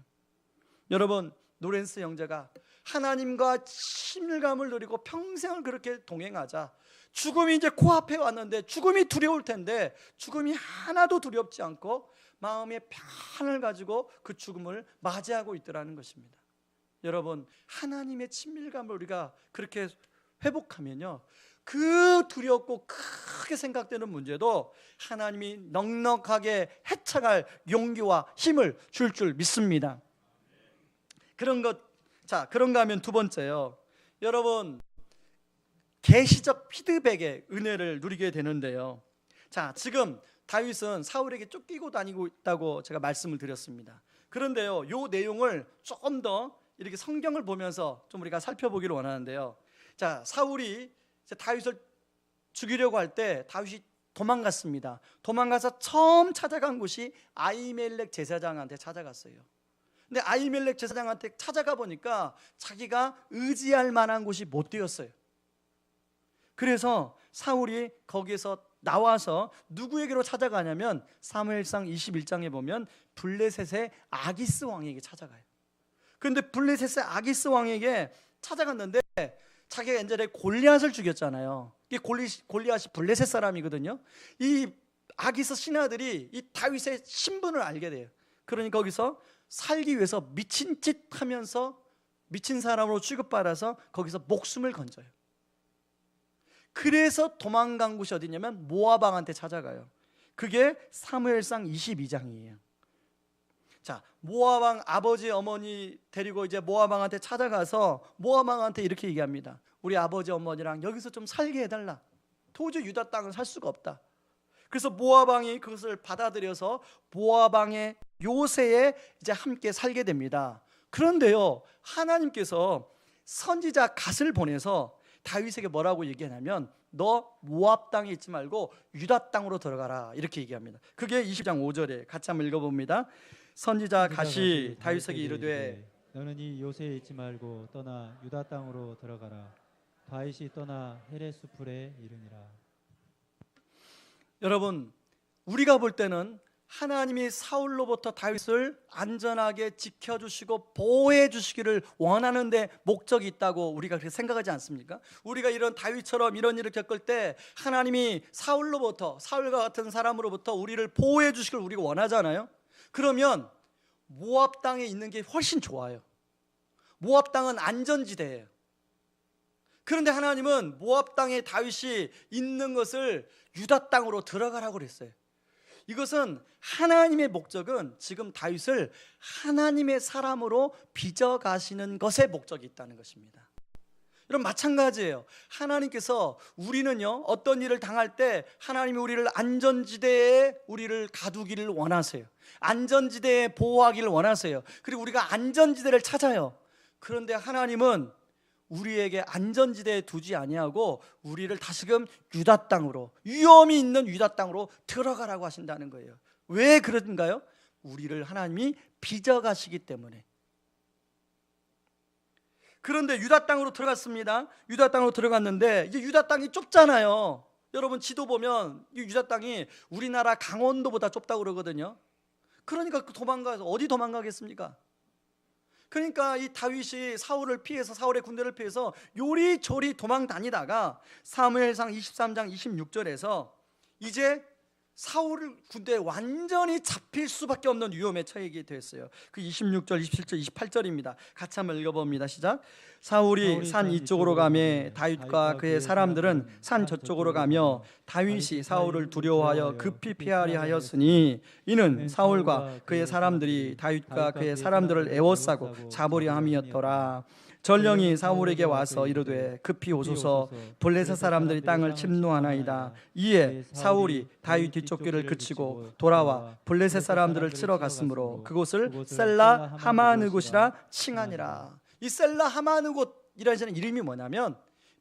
여러분, 노렌스 형제가 하나님과 친밀감을 누리고 평생을 그렇게 동행하자 죽음이 이제 코앞에 왔는데, 죽음이 두려울 텐데 죽음이 하나도 두렵지 않고 마음의 평안을 가지고 그 죽음을 맞이하고 있더라는 것입니다. 여러분, 하나님의 친밀감을 우리가 그렇게 회복하면요, 그 두렵고 크게 생각되는 문제도 하나님이 넉넉하게 헤쳐갈 용기와 힘을 줄 믿습니다. 그런가 하면 두 번째요, 여러분, 계시적 피드백의 은혜를 누리게 되는데요. 자, 지금 다윗은 사울에게 쫓기고 다니고 있다고 제가 말씀을 드렸습니다. 그런데요, 요 내용을 조금 더 이렇게 성경을 보면서 좀 우리가 살펴보기를 원하는데요. 자, 사울이 이제 다윗을 죽이려고 할 때 다윗이 도망갔습니다. 도망가서 처음 찾아간 곳이 아히멜렉 제사장한테 찾아갔어요. 근데 아히멜렉 제사장한테 찾아가 보니까 자기가 의지할 만한 곳이 못 되었어요. 그래서 사울이 거기에서 나와서 누구에게로 찾아가냐면 사무엘상 21장에 보면 블레셋의 아기스 왕에게 찾아가요. 그런데 블레셋의 아기스 왕에게 찾아갔는데 자기가 옛날에 골리앗을 죽였잖아요. 이 골리앗이 블레셋 사람이거든요. 이 아기스 신하들이 이 다윗의 신분을 알게 돼요. 그러니 거기서 살기 위해서 미친 짓 하면서 미친 사람으로 취급받아서 거기서 목숨을 건져요. 그래서 도망간 곳이 어디냐면 모압 왕한테 찾아가요. 그게 사무엘상 22장이에요. 자, 모압 왕 아버지 어머니 데리고 이제 모압 왕한테 찾아가서 모압 왕한테 이렇게 얘기합니다. 우리 아버지 어머니랑 여기서 좀 살게 해달라. 도저히 유다 땅은 살 수가 없다. 그래서 모압 왕이 그것을 받아들여서 모압 왕의 요새에 이제 함께 살게 됩니다. 그런데요, 하나님께서 선지자 갓을 보내서 다윗에게 뭐라고 얘기하냐면 너 모압 땅에 있지 말고 유다 땅으로 들어가라 이렇게 얘기합니다. 그게 20장 5절에 같이 한번 읽어봅니다. 선지자 갓이 다윗에게 이르되 너는 이 요새에 있지 말고 떠나 유다 땅으로 들어가라. 다윗이 떠나 헤레스풀에 이르니라. 여러분, 우리가 볼 때는 하나님이 사울로부터 다윗을 안전하게 지켜주시고 보호해 주시기를 원하는데 목적이 있다고 우리가 그렇게 생각하지 않습니까? 우리가 이런 다윗처럼 이런 일을 겪을 때 하나님이 사울과 같은 사람으로부터 우리를 보호해 주시기를 우리가 원하잖아요. 그러면 모압 땅에 있는 게 훨씬 좋아요. 모압 땅은 안전지대예요. 그런데 하나님은 모압 땅에 다윗이 있는 것을 유다 땅으로 들어가라고 그랬어요. 이것은 하나님의 목적은 지금 다윗을 하나님의 사람으로 빚어가시는 것에 목적이 있다는 것입니다. 여러분, 마찬가지예요. 하나님께서 우리는요, 어떤 일을 당할 때 하나님이 우리를 안전지대에 우리를 가두기를 원하세요. 안전지대에 보호하기를 원하세요. 그리고 우리가 안전지대를 찾아요. 그런데 하나님은 우리에게 안전지대에 두지 아니하고 우리를 다시금 유다 땅으로, 위험이 있는 유다 땅으로 들어가라고 하신다는 거예요. 왜 그런가요? 우리를 하나님이 빚어가시기 때문에. 그런데 유다 땅으로 들어갔습니다. 유다 땅으로 들어갔는데 이제 유다 땅이 좁잖아요. 여러분, 지도 보면 이 유다 땅이 우리나라 강원도보다 좁다고 그러거든요. 그러니까 도망가서 어디 도망가겠습니까? 그러니까 이 다윗이 사울을 피해서, 사울의 군대를 피해서 요리조리 도망 다니다가 사무엘상 23장 26절에서 이제 사울 군대에 완전히 잡힐 수밖에 없는 위험에 처하게 됐어요. 그 26절, 27절, 28절입니다. 같이 한번 읽어봅니다. 시작. 사울이 산 이쪽으로 가매 다윗과 그의 사람들은 산 저쪽으로 가며 다윗이 사울을 두려워하여 급히 피하려 하였으니 이는 사울과 그의 사람들이 다윗과 그의 사람들을 애워싸고 잡으려 함이었더라. 전령이 사울에게 와서 이르되 급히 오소서 블레셋 사람들이 땅을 침노하나이다. 이에 사울이 다윗 뒤쫓기를 그치고 돌아와 블레셋 사람들을 치러 갔으므로 그곳을 셀라 하마느곳이라 칭하니라. 이 셀라 하마느곳이라는 이름이 뭐냐면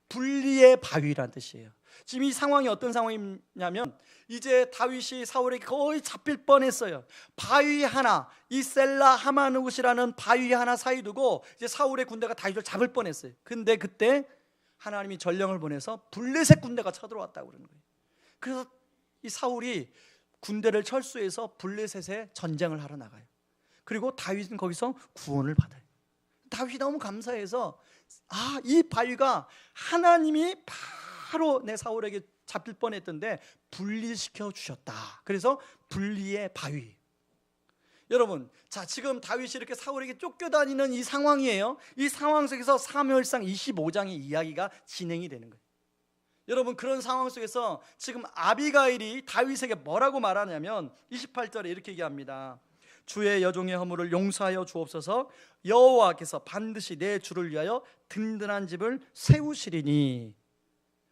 분리의 바위라는 뜻이에요. 지금 이 상황이 어떤 상황이냐면 이제 다윗이 사울에게 거의 잡힐 뻔했어요. 바위 하나, 이 셀라 하마느곳이라는 바위 하나 사이 두고 이제 사울의 군대가 다윗을 잡을 뻔했어요. 근데 그때 하나님이 전령을 보내서 블레셋 군대가 쳐들어왔다고 그러는 거예요. 그래서 이 사울이 군대를 철수해서 블레셋에 전쟁을 하러 나가요. 그리고 다윗은 거기서 구원을 받아요. 다윗이 너무 감사해서 이 바위가 하나님이 바로 내 사울에게 잡힐 뻔했던데 분리시켜 주셨다. 그래서 분리의 바위. 여러분, 자 지금 다윗이 이렇게 사울에게 쫓겨다니는 이 상황이에요. 이 상황 속에서 사무엘상 25장의 이야기가 진행이 되는 거예요. 여러분, 그런 상황 속에서 지금 아비가일이 다윗에게 뭐라고 말하냐면 28절에 이렇게 얘기합니다. 주의 여종의 허물을 용서하여 주옵소서. 여호와께서 반드시 내 주를 위하여 든든한 집을 세우시리니.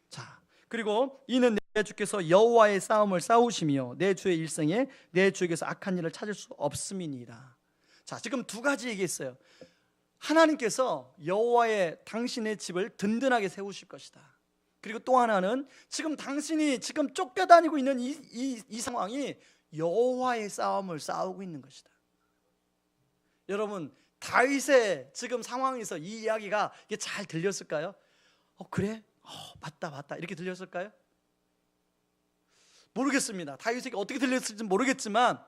자, 그리고 이는 내 주께서 여호와의 싸움을 싸우시며 내 주의 일생에 내 주에게서 악한 일을 찾을 수 없음이니이다. 자, 지금 두 가지 얘기했어요. 하나님께서 여호와의 당신의 집을 든든하게 세우실 것이다. 그리고 또 하나는 지금 당신이 지금 쫓겨다니고 있는 이 상황이 여호와의 싸움을 싸우고 있는 것이다. 여러분, 다윗의 지금 상황에서 이 이야기가 이게 잘 들렸을까요? 그래? 맞다 이렇게 들렸을까요? 모르겠습니다. 다윗에게 어떻게 들렸을지 모르겠지만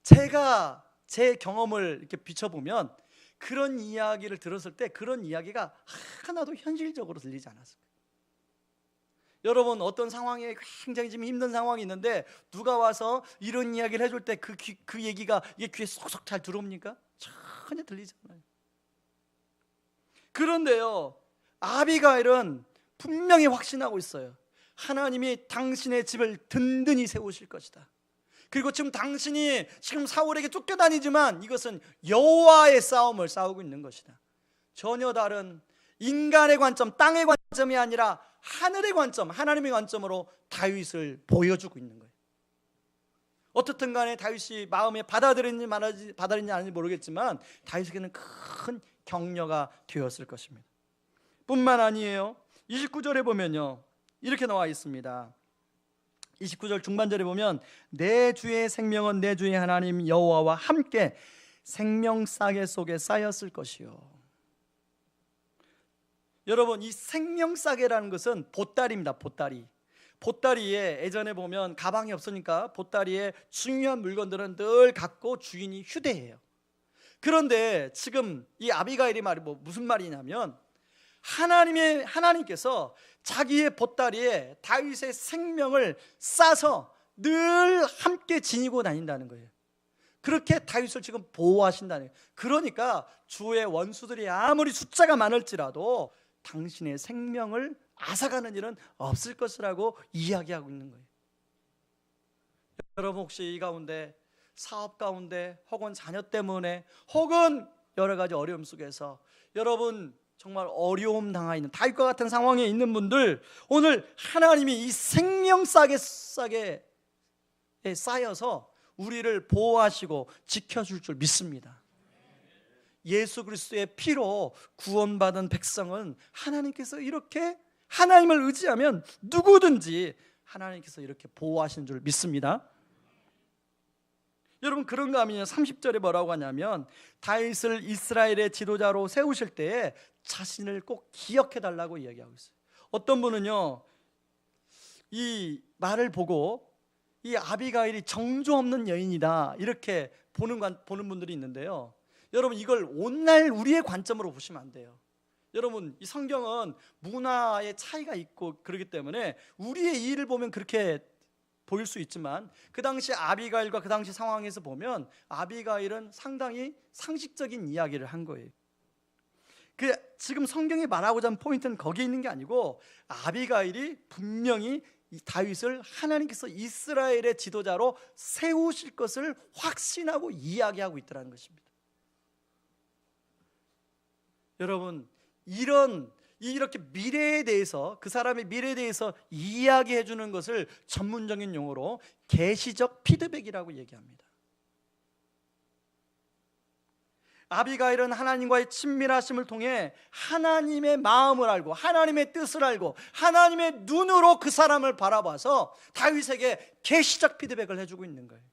제가 제 경험을 이렇게 비춰보면 그런 이야기를 들었을 때 그런 이야기가 하나도 현실적으로 들리지 않았어요. 여러분, 어떤 상황에 굉장히 지금 힘든 상황이 있는데 누가 와서 이런 이야기를 해줄 때 그 얘기가 이게 귀에 쏙쏙 잘 들어옵니까? 전혀 들리지 않아요. 그런데요, 아비가일은 분명히 확신하고 있어요. 하나님이 당신의 집을 든든히 세우실 것이다. 그리고 지금 당신이 지금 사울에게 쫓겨다니지만 이것은 여호와의 싸움을 싸우고 있는 것이다. 전혀 다른 인간의 관점, 땅의 관점이 아니라 하늘의 관점, 하나님의 관점으로 다윗을 보여주고 있는 거예요. 어떻든 간에 다윗이 마음에 받아들이는지 아닌지 모르겠지만 다윗에게는 큰 격려가 되었을 것입니다. 뿐만 아니에요. 29절에 보면요, 이렇게 나와 있습니다. 29절 중반절에 보면 내 주의 생명은 내 주의 하나님 여호와와 함께 생명싸개 속에 쌓였을 것이요. 여러분, 이 생명싸개라는 것은 보따리입니다. 보따리에 예전에 보면 가방이 없으니까 보따리에 중요한 물건들은 늘 갖고 주인이 휴대해요. 그런데 지금 이 아비가일이 말이 무슨 말이냐면 하나님께서 자기의 보따리에 다윗의 생명을 싸서 늘 함께 지니고 다닌다는 거예요. 그렇게 다윗을 지금 보호하신다는 거예요. 그러니까 주의 원수들이 아무리 숫자가 많을지라도 당신의 생명을 앗아가는 일은 없을 것이라고 이야기하고 있는 거예요. 여러분, 혹시 이 가운데 사업 가운데 혹은 자녀 때문에 혹은 여러 가지 어려움 속에서 여러분 정말 어려움 당하 있는 다윗과 같은 상황에 있는 분들, 오늘 하나님이 이 생명싸개에 쌓여서 우리를 보호하시고 지켜줄 줄 믿습니다. 예수 그리스도의 피로 구원받은 백성은 하나님께서 이렇게 하나님을 의지하면 누구든지 하나님께서 이렇게 보호하시는 줄 믿습니다. 여러분, 그런가 하면 30절에 뭐라고 하냐면 다윗을 이스라엘의 지도자로 세우실 때에 자신을 꼭 기억해 달라고 이야기하고 있어요. 어떤 분은요, 이 말을 보고 이 아비가일이 정조 없는 여인이다 이렇게 보는 분들이 있는데요, 여러분 이걸 온날 우리의 관점으로 보시면 안 돼요. 여러분, 이 성경은 문화의 차이가 있고 그렇기 때문에 우리의 일을 보면 그렇게 보일 수 있지만 그 당시 아비가일과 그 당시 상황에서 보면 아비가일은 상당히 상식적인 이야기를 한 거예요. 지금 성경이 말하고자 하는 포인트는 거기에 있는 게 아니고 아비가일이 분명히 이 다윗을 하나님께서 이스라엘의 지도자로 세우실 것을 확신하고 이야기하고 있더라는 것입니다. 여러분, 이렇게 미래에 대해서, 그 사람의 미래에 대해서 이야기해 주는 것을 전문적인 용어로 계시적 피드백이라고 얘기합니다. 아비가일은 하나님과의 친밀하심을 통해 하나님의 마음을 알고 하나님의 뜻을 알고 하나님의 눈으로 그 사람을 바라봐서 다윗에게 계시적 피드백을 해주고 있는 거예요.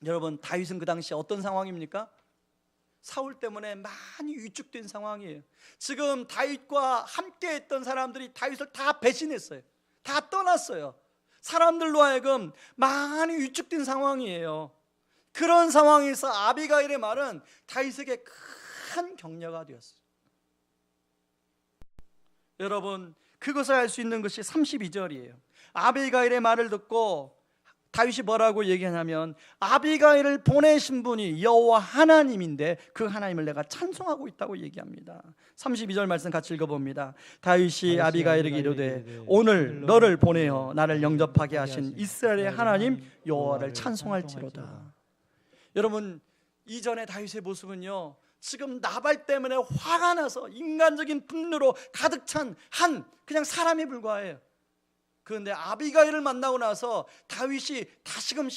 여러분, 다윗은 그 당시에 어떤 상황입니까? 사울 때문에 많이 위축된 상황이에요. 지금 다윗과 함께 했던 사람들이 다윗을 다 배신했어요. 다 떠났어요. 사람들로 하여금 많이 위축된 상황이에요. 그런 상황에서 아비가일의 말은 다윗에게 큰 격려가 되었어요. 여러분, 그것을 알 수 있는 것이 32절이에요. 아비가일의 말을 듣고 다윗이 뭐라고 얘기하냐면, 아비가일을 보내신 분이 여호와 하나님인데 그 하나님을 내가 찬송하고 있다고 얘기합니다. 32절 말씀 같이 읽어봅니다. 다윗이 아비가일에게 이르되 오늘 너를 보내어 나를 영접하게 하신 이스라엘의 하나님 여호와를 찬송할지로다. 여러분, 이전에 다윗의 모습은요, 지금 나발 때문에 화가 나서 인간적인 분노로 가득 찬 그냥 사람에 불과해요. 그런데 아비가일을 만나고 나서 다윗이 다시금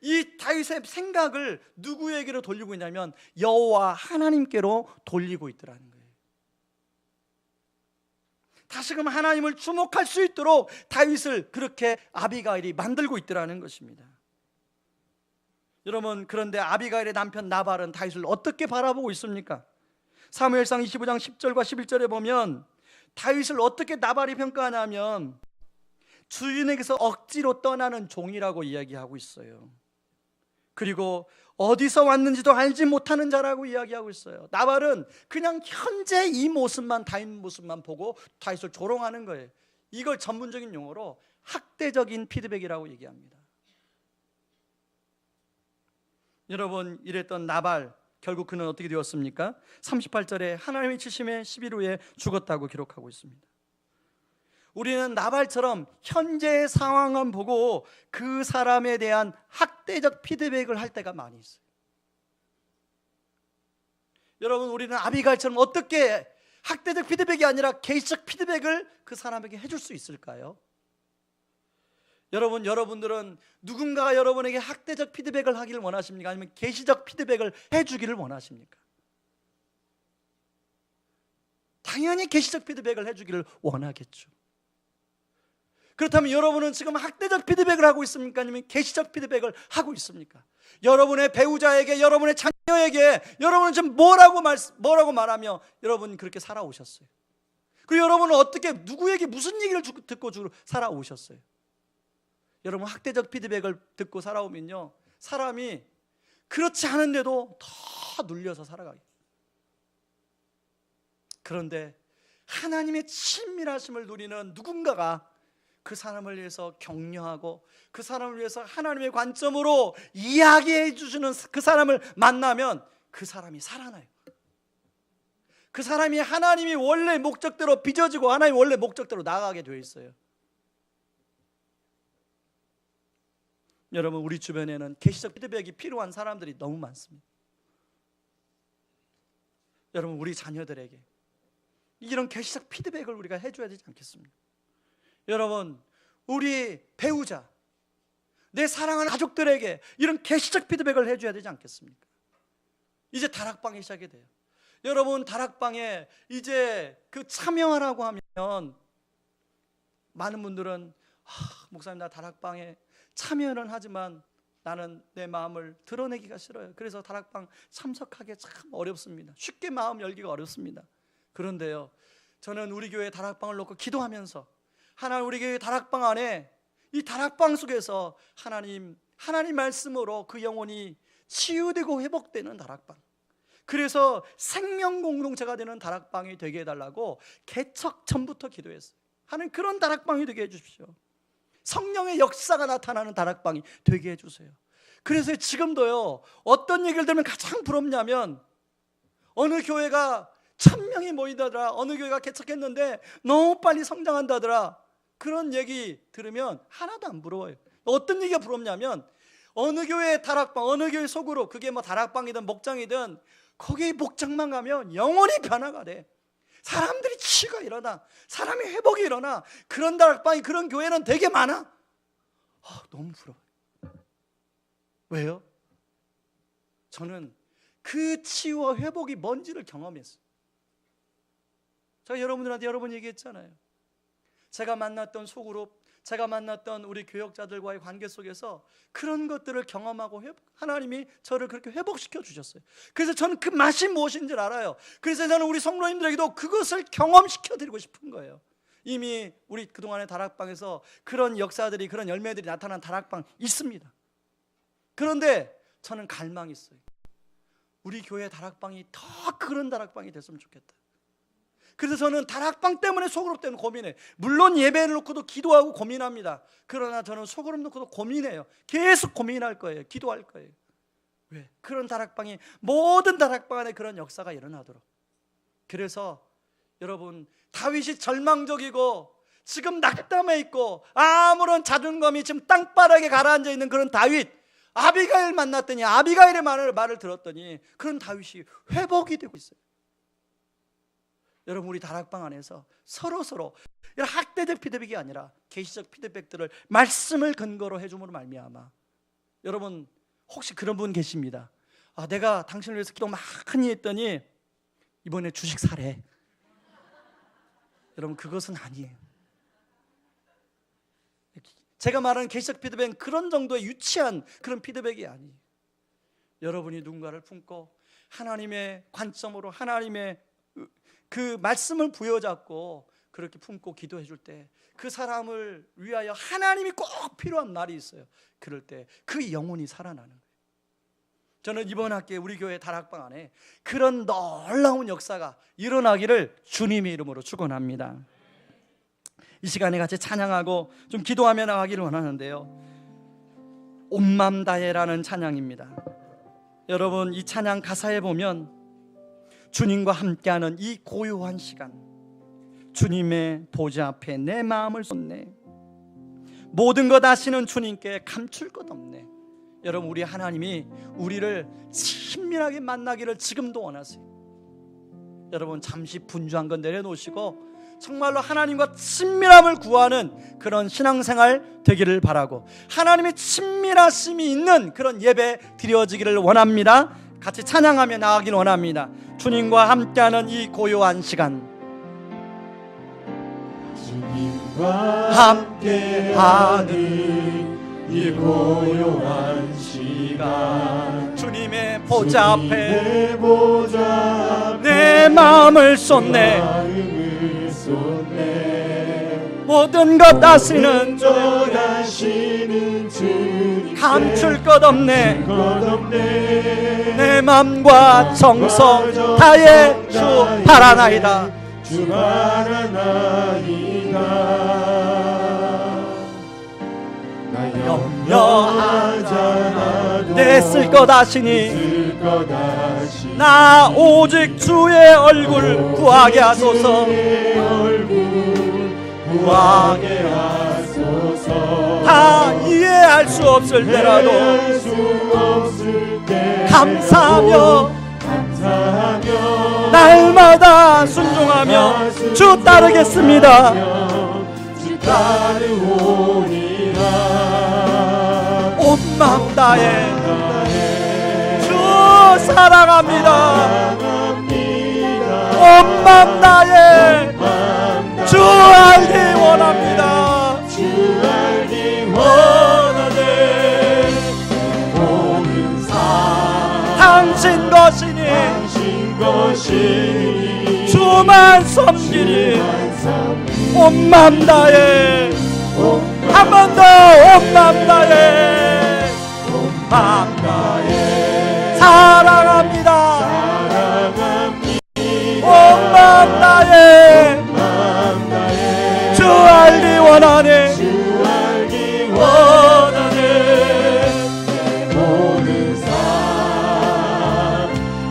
이 다윗의 생각을 누구에게로 돌리고 있냐면 여호와 하나님께로 돌리고 있더라는 거예요. 다시금 하나님을 주목할 수 있도록 다윗을 그렇게 아비가일이 만들고 있더라는 것입니다. 여러분, 그런데 아비가일의 남편 나발은 다윗을 어떻게 바라보고 있습니까? 사무엘상 25장 10절과 11절에 보면 다윗을 어떻게 나발이 평가하냐면 주인에게서 억지로 떠나는 종이라고 이야기하고 있어요. 그리고 어디서 왔는지도 알지 못하는 자라고 이야기하고 있어요. 나발은 그냥 현재 이 모습만, 다윗 모습만 보고 다윗을 조롱하는 거예요. 이걸 전문적인 용어로 학대적인 피드백이라고 얘기합니다. 여러분, 이랬던 나발, 결국 그는 어떻게 되었습니까? 38절에 하나님의 치심에 10일 후에 죽었다고 기록하고 있습니다. 우리는 나발처럼 현재의 상황을 보고 그 사람에 대한 학대적 피드백을 할 때가 많이 있어요. 여러분, 우리는 아비가일처럼 어떻게 학대적 피드백이 아니라 계시적 피드백을 그 사람에게 해줄 수 있을까요? 여러분들은 누군가가 여러분에게 학대적 피드백을 하기를 원하십니까? 아니면 계시적 피드백을 해주기를 원하십니까? 당연히 계시적 피드백을 해주기를 원하겠죠. 그렇다면 여러분은 지금 학대적 피드백을 하고 있습니까? 아니면 계시적 피드백을 하고 있습니까? 여러분의 배우자에게, 여러분의 자녀에게 여러분은 지금 뭐라고 말하며 여러분 그렇게 살아오셨어요? 그리고 여러분은 어떻게, 누구에게 무슨 얘기를 듣고 살아오셨어요? 여러분, 학대적 피드백을 듣고 살아오면요, 사람이 그렇지 않은데도 더 눌려서 살아가요. 그런데 하나님의 친밀하심을 누리는 누군가가 그 사람을 위해서 격려하고 그 사람을 위해서 하나님의 관점으로 이야기해 주시는 그 사람을 만나면 그 사람이 살아나요. 그 사람이 하나님이 원래 목적대로 빚어지고 하나님 원래 목적대로 나아가게 되어 있어요. 여러분, 우리 주변에는 계시적 피드백이 필요한 사람들이 너무 많습니다. 여러분, 우리 자녀들에게 이런 계시적 피드백을 우리가 해줘야 되지 않겠습니까? 여러분, 우리 배우자, 내 사랑하는 가족들에게 이런 계시적 피드백을 해줘야 되지 않겠습니까? 이제 다락방이 시작이 돼요. 여러분, 다락방에 이제 그 참여하라고 하면 많은 분들은 목사님, 나 다락방에 참여는 하지만 나는 내 마음을 드러내기가 싫어요. 그래서 다락방 참석하기 참 어렵습니다. 쉽게 마음 열기가 어렵습니다. 그런데요, 저는 우리 교회 다락방을 놓고 기도하면서 하나님, 우리 교회 다락방 안에, 이 다락방 속에서 하나님 말씀으로 그 영혼이 치유되고 회복되는 다락방, 그래서 생명 공동체가 되는 다락방이 되게 해달라고 개척 전부터 기도했어요. 하나님, 그런 다락방이 되게 해주십시오. 성령의 역사가 나타나는 다락방이 되게 해주세요. 그래서 지금도요, 어떤 얘기를 들으면 가장 부럽냐면, 어느 교회가 1000명이 모이다더라, 어느 교회가 개척했는데 너무 빨리 성장한다더라, 그런 얘기 들으면 하나도 안 부러워요. 어떤 얘기가 부럽냐면, 어느 교회 다락방, 어느 교회 소그룹, 그게 뭐 다락방이든 목장이든 거기 목장만 가면 영원히 변화가 돼. 사람들이 치유가 일어나, 사람이 회복이 일어나. 그런 다락방이, 그런 교회는 되게 많아. 너무 부러워요. 왜요? 저는 그 치유와 회복이 뭔지를 경험했어요. 제가 여러분들한테 여러 번 얘기했잖아요. 제가 만났던 소그룹, 제가 만났던 우리 교역자들과의 관계 속에서 그런 것들을 경험하고 하나님이 저를 그렇게 회복시켜 주셨어요. 그래서 저는 그 맛이 무엇인지 알아요. 그래서 저는 우리 성도님들에게도 그것을 경험시켜 드리고 싶은 거예요. 이미 우리 그동안의 다락방에서 그런 역사들이, 그런 열매들이 나타난 다락방 있습니다. 그런데 저는 갈망이 있어요. 우리 교회 다락방이 더 그런 다락방이 됐으면 좋겠다. 그래서 저는 다락방 때문에, 소그룹 때문에 고민해요. 물론 예배를 놓고도 기도하고 고민합니다. 그러나 저는 소그룹 놓고도 고민해요. 계속 고민할 거예요. 기도할 거예요. 왜? 그런 다락방이, 모든 다락방 안에 그런 역사가 일어나도록. 그래서 여러분, 다윗이 절망적이고 지금 낙담해 있고 아무런 자존감이 지금 땅바닥에 가라앉아 있는 그런 다윗, 아비가일 만났더니, 아비가일의 말을 들었더니 그런 다윗이 회복이 되고 있어요. 여러분, 우리 다락방 안에서 서로 이런 학대적 피드백이 아니라 계시적 피드백들을 말씀을 근거로 해줌으로 말미암아, 여러분 혹시 그런 분 계십니다. 내가 당신을 위해서 기도 많이 했더니 이번에 주식 사래. 여러분, 그것은 아니에요. 제가 말하는 계시적 피드백은 그런 정도의 유치한 그런 피드백이 아니에요. 여러분이 누군가를 품고 하나님의 관점으로 하나님의 그 말씀을 부여잡고 그렇게 품고 기도해 줄 때, 그 사람을 위하여 하나님이 꼭 필요한 날이 있어요. 그럴 때 그 영혼이 살아나는 거예요. 저는 이번 학기에 우리 교회 다락방 안에 그런 놀라운 역사가 일어나기를 주님의 이름으로 축원합니다. 이 시간에 같이 찬양하고 좀 기도하며 나가기를 원하는데요, 온 맘 다해라는 찬양입니다. 여러분, 이 찬양 가사에 보면 주님과 함께하는 이 고요한 시간, 주님의 보좌 앞에 내 마음을 쏟네. 모든 것 아시는 주님께 감출 것 없네. 여러분, 우리 하나님이 우리를 친밀하게 만나기를 지금도 원하세요. 여러분, 잠시 분주한 건 내려놓으시고 정말로 하나님과 친밀함을 구하는 그런 신앙생활 되기를 바라고, 하나님의 친밀하심이 있는 그런 예배 드려지기를 원합니다. 같이 찬양하며 나가길 원합니다. 주님과 함께하는 이 고요한 시간, 주님과 함께하는 이 고요한 시간, 주님의 보좌 앞에 보좌 내 마음을 쏟네. 모든 것 아시는 주님 감출 것 없네. 내 맘과 정성 다해 주 바라나이다. 주 바라나이다. 나 염려하지 않아도 내 쓸 것 아시니 쓸 것 아시니 나 오직 주의 얼굴 구하게 하소서. 구하게 하소서. 다 이해할 수 없을 때라도 감사하며 날마다 순종하며 주 따르겠습니다. 주 따르오니라. 온 마음 다해 주 사랑합니다. 온 마음 다해 주 알기 원합니다. 주 알기 원하네. 모든 삶 당신 것이니 당신 것이니 주만 섬기니 온 마음 다해 한 번 더 온 마음 다해 온 마음 다해 사랑합니다. 온 마음 다해 주 알기 원하네. 주 알기 원하네. 모든 삶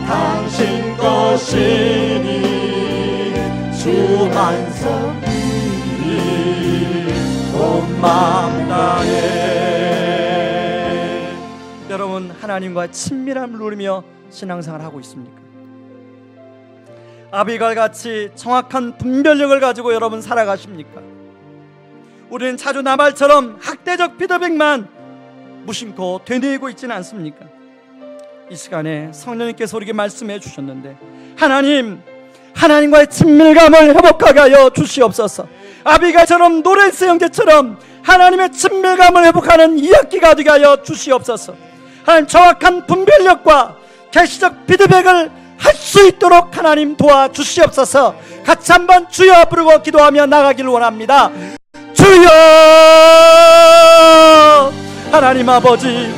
당신 것이니 주만 섬기니 온 마음 다해. 하나님과의 친밀함을 누리며 신앙생활을 하고 있습니까? 아비갈 같이 정확한 분별력을 가지고 여러분 살아가십니까? 우리는 자주 나발처럼 학대적 피드백만 무심코 되뇌이고 있지는 않습니까? 이 시간에 성령님께서 우리에게 말씀해 주셨는데 하나님과의 친밀감을 회복하게 하여 주시옵소서. 아비갈처럼 노렌스 형제처럼 하나님의 친밀감을 회복하는 이학기가 되게 하여 주시옵소서. 하나님, 정확한 분별력과 계시적 피드백을 할 수 있도록 하나님 도와주시옵소서. 같이 한번 주여 부르고 기도하며 나가기를 원합니다. 주여! 하나님 아버지,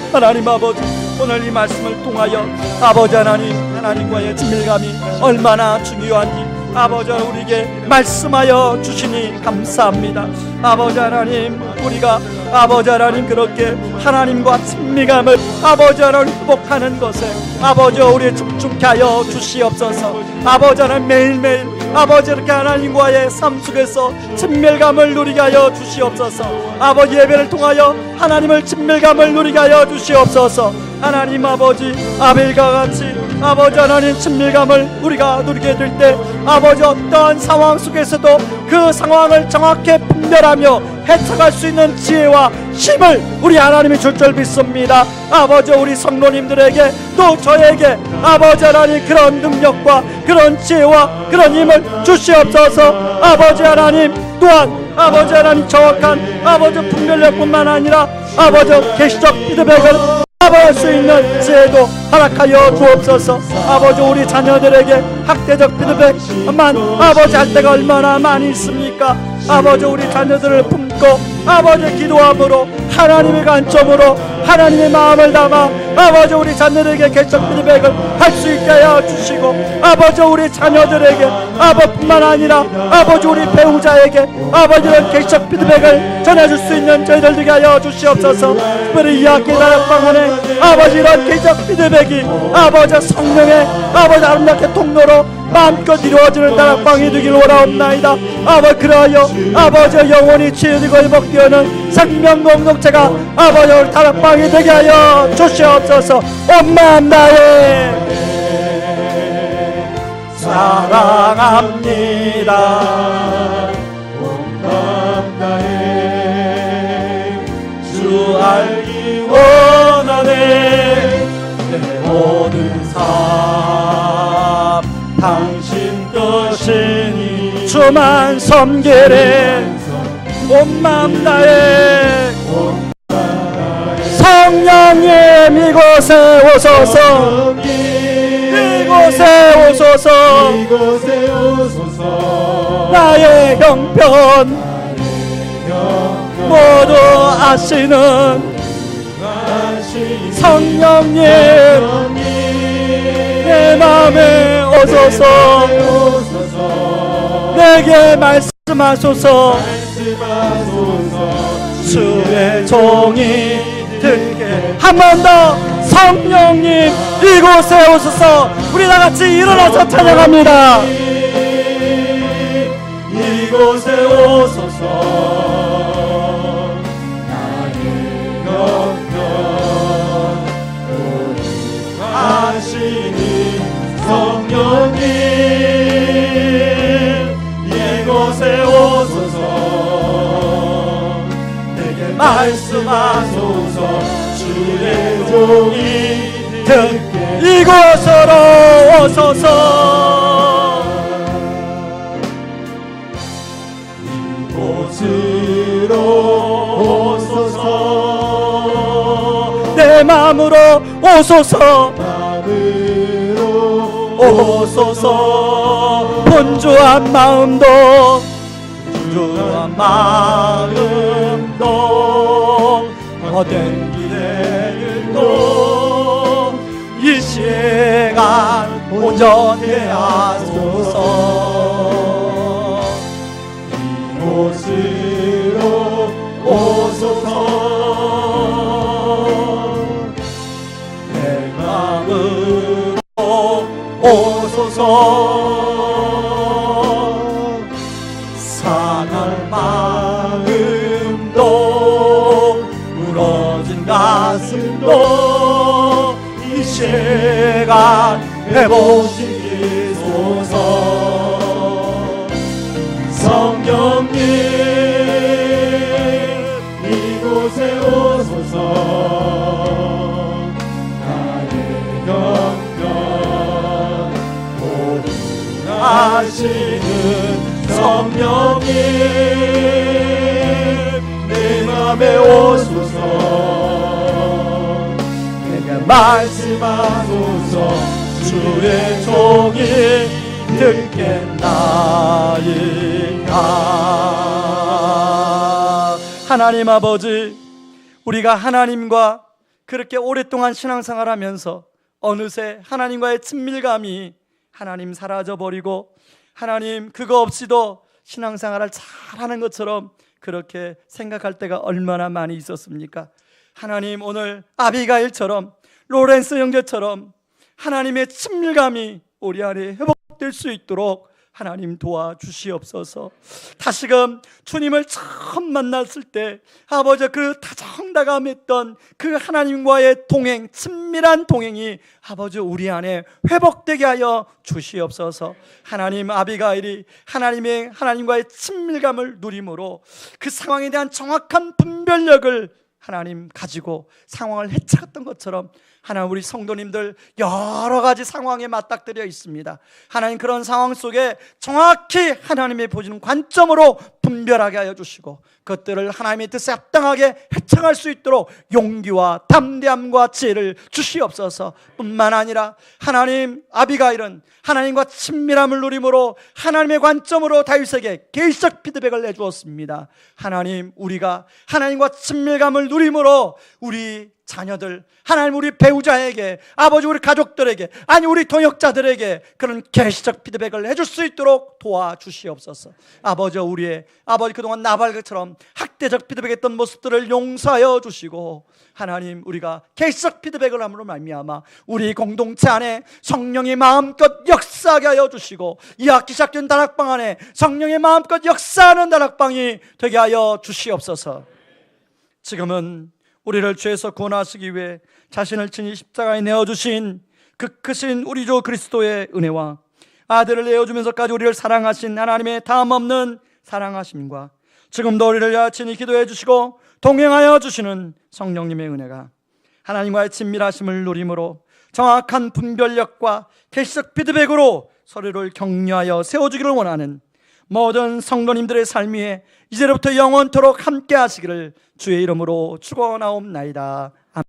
오늘 이 말씀을 통하여 아버지 하나님과의 친밀감이 얼마나 중요한지 아버지 우리에게 말씀하여 주시니 감사합니다. 아버지 하나님, 우리가 아버지 하나님 그렇게 하나님과 친밀감을 아버지 하나님 회복하는 것에 아버지 우리 집중케 하여 주시옵소서. 아버지 하나님, 매일매일 아버지 이렇게 하나님과의 삶 속에서 친밀감을 누리게 하여 주시옵소서. 아버지, 예배를 통하여 하나님을 친밀감을 누리게 하여 주시옵소서. 하나님 아버지, 아벨과 같이 아버지 하나님 친밀감을 우리가 누리게 될 때 아버지 어떠한 상황 속에서도 그 상황을 정확히 분별하며 해석할 수 있는 지혜와 힘을 우리 하나님이 줄 줄 믿습니다. 아버지, 우리 성도님들에게 또 저에게 아버지 하나님 그런 능력과 그런 지혜와 그런 힘을 주시옵소서. 아버지 하나님, 또한 아버지 하나님 정확한 아버지 분별력뿐만 아니라 아버지 계시적 피드백을 할 수 있는 지혜도 허락하여 주옵소서. 아버지, 우리 자녀들에게 학대적 피드백만 아버지 할 때가 얼마나 많이 있습니까? 아버지, 우리 자녀들을 품고 아버지 기도함으로 하나님의 관점으로 하나님의 마음을 담아 아버지 우리 자녀들에게 계시적 피드백을 할 수 있게 하여 주시고 아버지 우리 자녀들에게 아버지뿐만 아니라 아버지 우리 배우자에게 아버지는 계시적 피드백을 전해줄 수 있는 저희들 되게 하여 주시옵소서. 특별히 이 학기 다락방 안에 아버지 이런 계시적 피드백이 아버지 성령의 아버지 아름답게 통로로 마음껏 이루어지는 다락방이 되길 원하옵나이다. 아버지, 그러하여 아버지 영혼이 치유되고 회복되어는 생명 공동체가 아버지 우리 다락방이 되게 하여 주시옵소서. 온 마음 다해 사랑합니다. 온 마음 다해 주 알기 원하네. 내 모든 삶 당신 것이니 주만 섬기래. 온 마음 다해 성령님 이곳에 오소서. 이곳에 오소서. 이곳에 오소서. 나의 형편 모두 아시는 성령님 내 마음에 오소서. 내게 말씀하소서. 주의 종이 듣게. 한 번 더 성령님 이곳에 오소서. 우리 다같이 일어나서 찬양합니다. 이곳에 오소서. 나의 영혼 하시니 성령님 이곳에 오소서. 내게 말씀하소서. 주의 종이 듣게. 이곳으로 오소서. 이곳으로 오소서. 내 마음으로 오소서. 마음으로 오소서. 분주한 마음도 분주한 마음도 헛된 길에도 이 시간 온전히 하소서. 이곳으로 오소서. 내 마음으로 오소서. 상한 마음도 부러진 가슴도 해보시소서. 성령님 이곳에 오소서. 나의 영광 보존하시는 성령님 내 맘에 오소서. 내가 말씀하소서. 주의 종이 듣겠나이다. 하나님 아버지, 우리가 하나님과 그렇게 오랫동안 신앙생활하면서 어느새 하나님과의 친밀감이 하나님 사라져버리고 하나님 그거 없이도 신앙생활을 잘하는 것처럼 그렇게 생각할 때가 얼마나 많이 있었습니까? 하나님, 오늘 아비가일처럼 로렌스 형제처럼 하나님의 친밀감이 우리 안에 회복될 수 있도록 하나님 도와주시옵소서. 다시금 주님을 처음 만났을 때 아버지 그 다정다감했던 그 하나님과의 동행, 친밀한 동행이 아버지 우리 안에 회복되게 하여 주시옵소서. 하나님, 아비가일이 하나님과의 친밀감을 누림으로 그 상황에 대한 정확한 분별력을 하나님 가지고 상황을 헤쳐갔던 것처럼 하나님, 우리 성도님들 여러 가지 상황에 맞닥뜨려 있습니다. 하나님, 그런 상황 속에 정확히 하나님의 보시는 관점으로 분별하게 하여 주시고 그것들을 하나님의 뜻에 합당하게 헤쳐갈 수 있도록 용기와 담대함과 지혜를 주시옵소서. 뿐만 아니라 하나님, 아비가일은 하나님과 친밀함을 누림으로 하나님의 관점으로 다윗에게 계시적 피드백을 내주었습니다. 하나님, 우리가 하나님과 친밀감을 누림으로 우리 자녀들, 하나님 우리 배우자에게, 아버지 우리 가족들에게, 아니 우리 동역자들에게 그런 계시적 피드백을 해줄 수 있도록 도와주시옵소서. 아버지, 우리의 아버지 그동안 나발처럼 학대적 피드백했던 모습들을 용서하여 주시고 하나님, 우리가 계시적 피드백을 함으로 말미암아 우리 공동체 안에 성령이 마음껏 역사하게 하여 주시고 이 학기 시작된 다락방 안에 성령의 마음껏 역사하는 다락방이 되게 하여 주시옵소서. 지금은 우리를 죄에서 구원하시기 위해 자신을 친히 십자가에 내어주신 그 크신 우리 주 그리스도의 은혜와 아들을 내어주면서까지 우리를 사랑하신 하나님의 다함없는 사랑하심과 지금도 우리를 위하여 친히 기도해 주시고 동행하여 주시는 성령님의 은혜가 하나님과의 친밀하심을 누림으로 정확한 분별력과 계시적 피드백으로 서로를 격려하여 세워주기를 원하는 모든 성도님들의 삶 위에 이제로부터 영원토록 함께 하시기를 주의 이름으로 축원하옵나이다.